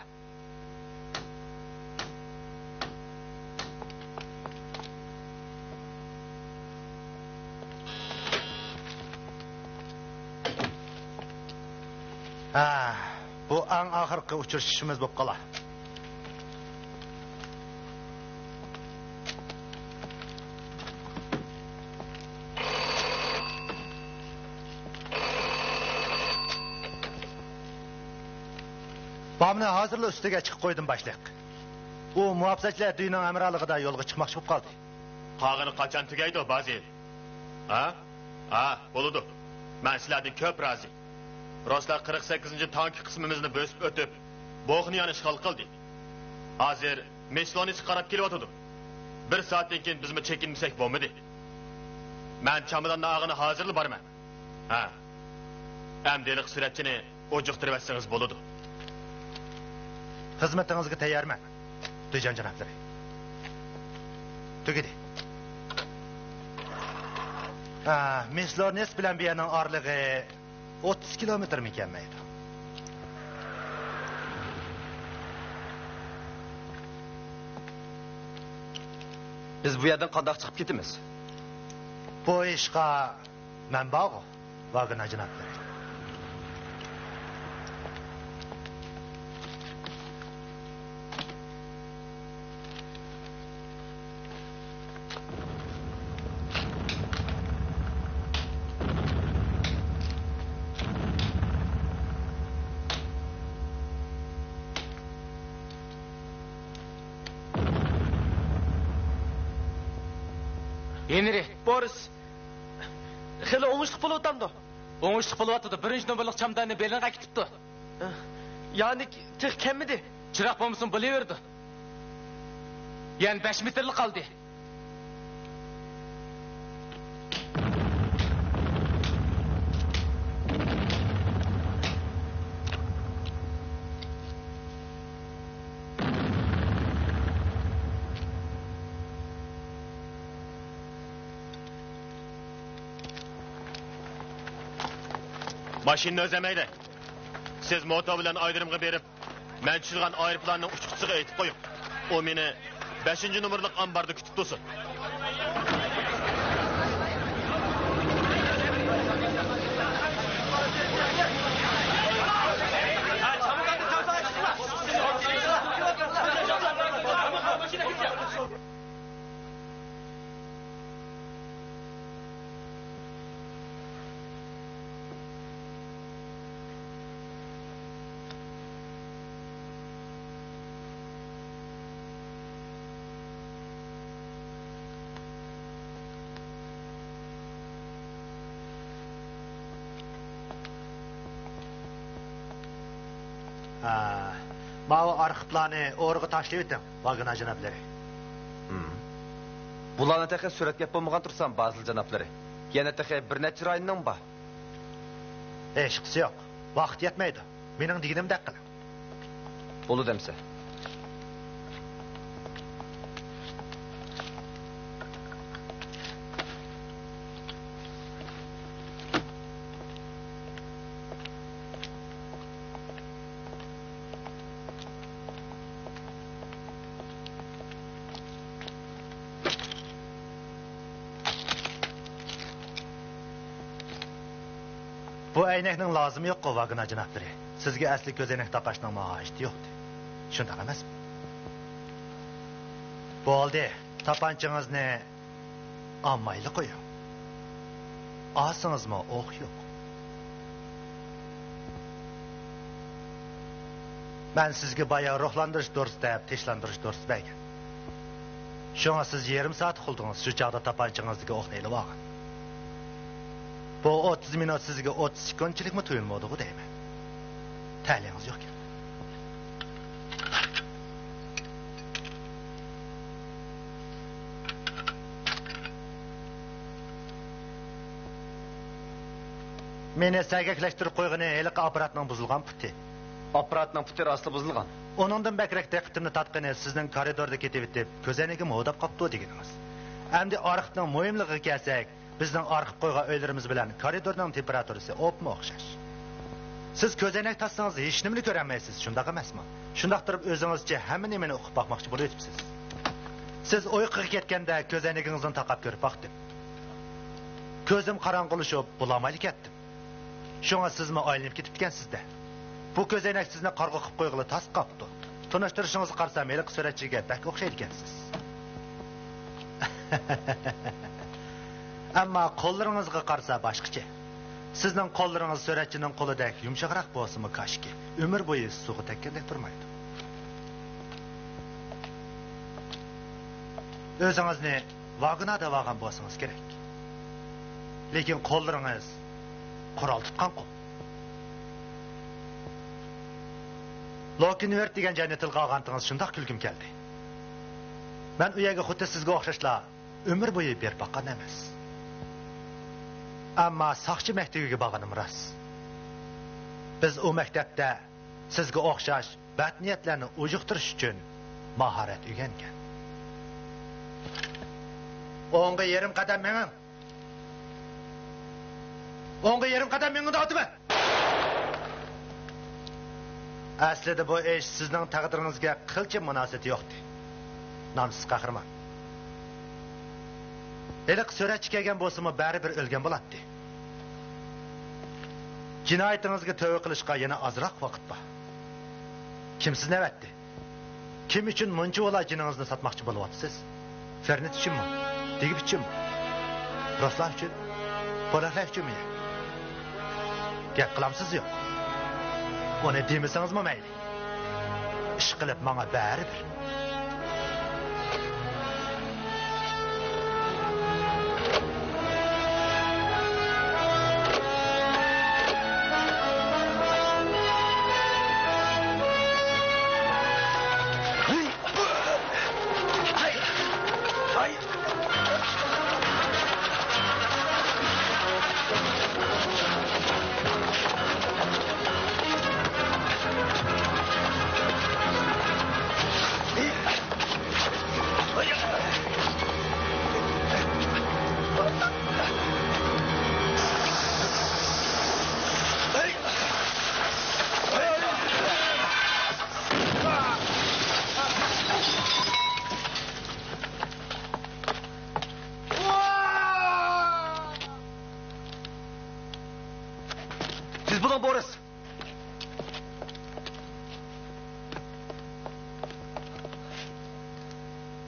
Bu eng oxirgi uchrashishimiz bo'lib qoladi. Bamni hozirla ustiga chiqib qo'ydim boshliq. U muhofizatchilar uyning amraligida yo'lga chiqmoqchi bo'lib qoldi. Qog'ini qachon tugaydi Bazil? Ha, bo'ladi. Men sizlardan ko'p rozi. Ruslar 48-tank qismimizni bosib o'tib, Bog'niyani ishg'ol qildi. Hozir Mesloniga qarab kelyotdi. 1 soatdan keyin bizmi chekinmasak bo'lmadi. Men chamadonni og'ini hozirli borman. Ha. Amdeliq suratchini ojuqtirib etsangiz bo'ladi. Xizmatingizga tayyorman. Tujan janoblari. Tugadi. Meslornes bilan bu yerning orlig'i 30 kilometr ekanmaydi. Biz bu yerdan qandoq chiqib ketamiz? Bu ishqa men bog'u, vagon janoblari. Henry, Boris. Xeli o'ngishli bo'layotdi. o'ngishli bo'layotdi. 1-nomerlik chamdanni Berlinga ketibdi. Yani tek kemmidi? Chiroq bo'lmasin bo'laverdi. Yani 5 metrlik qoldi. Maşinni özlemeyle. Siz moto bilen aydırımga berip, men tushirgan aeroplanning uçquchisiga aytib qo'ying. O meni 5-nomerlik ambarda kutib tursin. Mao arxivlarni o'rg'i tashlab eting, vagina janoblari. Bularni texe suratga bo'lmagan tursam, bazil janoblari. Yana texe bir necha rayonning bor. Hechqisi yo'q. Vaqt yetmaydi. Mening deganimdek qiling. Bo'ldi demsa. Bu aynakning lozimi yo'q, vagina janoblari. Sizga asli ko'zoynak taqashning mohiyati yo'qdi. Shunday emasmi? Bo'ldi. Tapanchangizni olmayli qo'ying. Olsangizmi o'q yo'q. Men sizga bayağı ruhlantirish to'g'risida, tishlantirish to'g'risida bergan. Shunga siz yarım soat qoldingiz, shu chaqda tapanchangizdagi o'qni ilib olgan. Bu 30 minut sizga 30 sekundchilikmi tuyulmadi-ku deyman. Ta'lingiz yo'q. Meni sagaklashtirib qo'ygani heliq apparatning buzilgan puti. Apparatning puti asli buzilgan. Onundan bakrak diqqatimni tatqini sizning koridorda ketib etib, ko'zoynagi mo'dab qopdi deganingiz. Endi arxivning muhimligiga kelsak, bizning arxiv qo'ygan uylarimiz bilan koridorning temperaturasi o'pma o'xshash. Siz ko'zoynak tassangiz hech nimani ko'rolmaysiz, shunday emasmi? Shunday turib o'zingizcha hamma nimani o'qib boqmoqchi bo'lib o'tibsiz. Siz uyquga ketganda ko'zoynagingizni taqab ko'rib boqdim. Ko'zim qorong'ilashib, bulamayli ketdim. Shunga sizmi aylanib ketibgansizda. Bu ko'zoynak sizni qarg'a qilib qo'yg'ili tas qopdi. Tunishtirishingizni qarsam, eliq suratchiga bak o'xshaydi ekansiz. Ammo qo'llaringizga qarsa boshqacha. Sizning qo'llaringiz suratchining qo'lidek yumshoqroq bo'lsa-mi kashki, umr bo'yi suvga tekkandek turmaydi. O'zingizni vagonada olgan bo'lsangiz kerak. Lekin qo'llaringiz qurol tutgan qo'l. Lokinvert degan joyni tilga olganingiz shundoq kulgim keldi. Men u yerga xuddi sizga o'xshashlar umr bo'yi berib boqqan emas. Ammo soqchi maktabiga borganim rost. Biz u maktabda sizga o'xshash bad niyatlarni ujuqtirish uchun mahorat o'rgangan. O'ngga yarim qadam mengim. O'ngga yarim qadam mengim o'tib. Aslida bu ish sizning taqdiringizga qilcha munosabati yo'qdi. Nomsiz qahramon. Eliq suratchi kelgan bo'lsa-mu baribir o'lgan bo'ladi. Jinoyatingizga tavba qilishga yana ozroq vaqt bor. Kim sizni avatdi? Kim uchun muncha o'la jiningizni sotmoqchi bo'lyapsiz? Fernet uchunmi? Degib uchunmi? Ruslar uchun? Polaklar uchunmi? Gap qilamsiz yo'q. Onu demisangizmi mayli? Ish qilib menga baribir.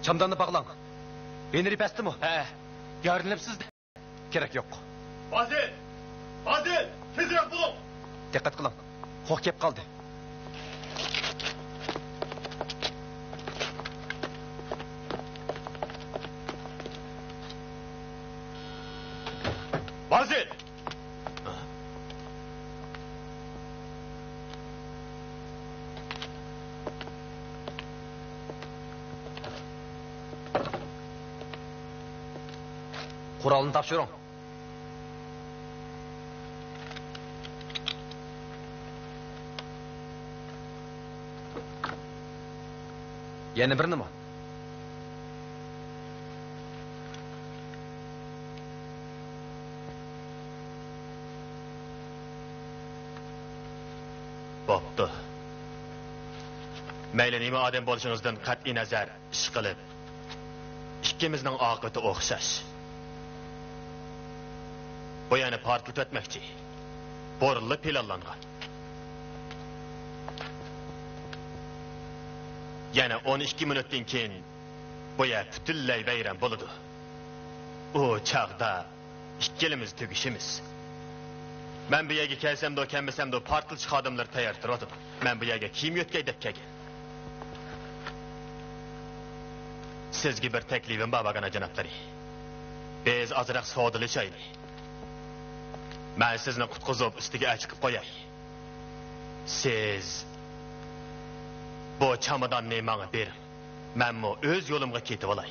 Çamdanını bağlan. Beyniri pəsdi mi? He, görünüpsiz de. Gerek yok. Bazil! Bazil! Tezrek bulun! Dikkat kılın. Hoq kep kaldı. Bazil! Quralını topshiring. Yana bir nima? Bo'pti. Mayli nima odam bo'lishingizdan qat'iy nazar ish qilib, ikkimizning oqibati o'xshash. Bu yana portlit o'tmoqchi. Bo'rilib planlangan. Yana 12 minutdan keyin bu yer butunlay bayram bo'ladi. O chaqda ikkilimiz tugishimiz. Men bu yerga kelsam da kelmasam da portlish xodimlar tayyor turadi. Men bu yerga kiyim yo'tkay deb kelgan. Sizga bir taklifim bor bagana janoblari. Biz ozroq savdolashaylik. Men sizni qutqizib ustiga chiqib qo'yay. Siz bu chamadonni menga bering. Menmi o'z yo'limga ketib olay.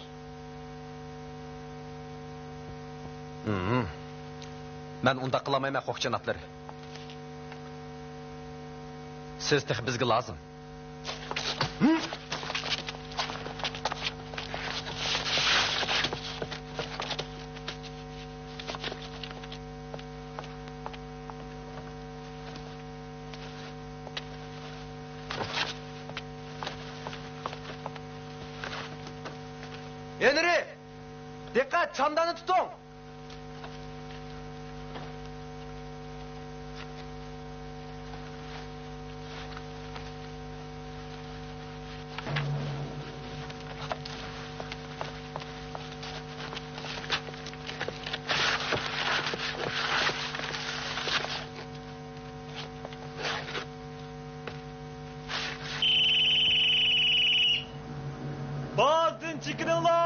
Men unda qilmayman qo'q janoblari. Siz tex bizga lozim. Henry! Dikkat, çandanı tutun! Bazdın çıkınıla!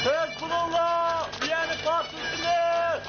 Söz bulunla! Yani patlırsınız!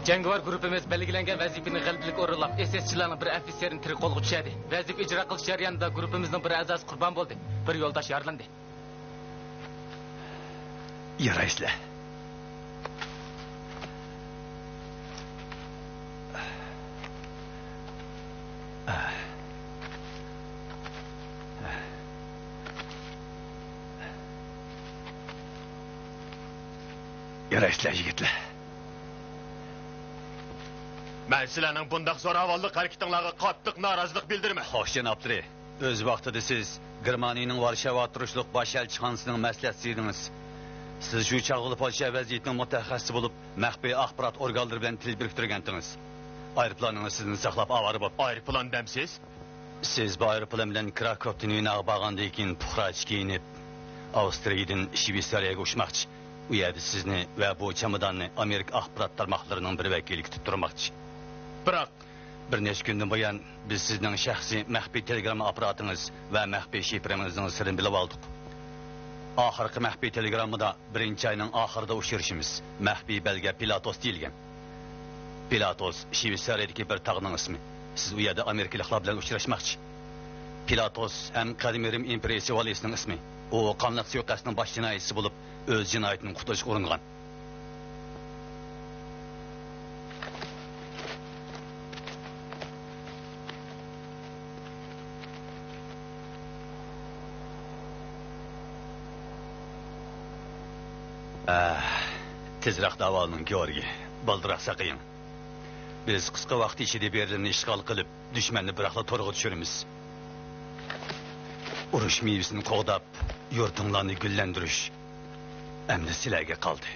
Jangovar grupimiz belgilangan vazifani g'alabalik o'rinlab, SSchilarning bir ofitserini tirik qo'lga tushadi. Vazifa ijro qilish jarayonida grupimizning bir a'zosi qurbon bo'ldi. Bir yo'ldosh yaralandi. Yaraysizlar. Yaraysizlar yigitlar. Men sizlarning bundaq zo'ravonlik harakatinglarga qattiq norozilik bildirman. Xo'sh, janoblar, o'z vaqtida siz Germaniyaning Varshava turishliq bosh elchixonasining maslahatchisiydingiz. Siz shu chog'da Polsha vaziyatining mutaxassisi bo'lib, maxfiy axborot organlari bilan til biriktirgandingiz. Aeroplaningiz sizni saqlab avara bo'lib. Aeroplan demsiz? Siz bu aeroplan bilan Krakowdan uynaga borgandan keyin puxrach kiyinib, Avstriyadan Shveysariyaga uçmoqchi. U yerda sizni va bu chamadonni Amerika axborot tarmoqlarining bir vakili kutib turmoqchi. Biroq bir necha kundan buyon biz sizning shaxsiy maxfiy telegram apparatingiz va maxfiy shifringizning sirini bilib oldik. Oxirgi maxfiy telegramida 1-oyning oxirida uchrashimiz maxfiy belga Pilatos deyilgan. Pilatos Shveysariyadagi bir tog'ning ismi. Siz u yerda amerikaliklar bilan uchrashmoqchi. Pilatos ham qadimiy Rim imperiyasi valisining ismi. U qonliq suiqasdning bosh jinoyatchisi bo'lib, o'z jinoyatining qutulishga uringan. Tezroq davolning Georgi, baldiroq saqaying. Biz qisqa vaqt ichida Berlinni ishg'ol qilib, dushmanni biroqla to'rg'a tushiramiz. Urush mevasini qo'g'dab, yurtinglarni gullantirish endi sizlarga qoldi.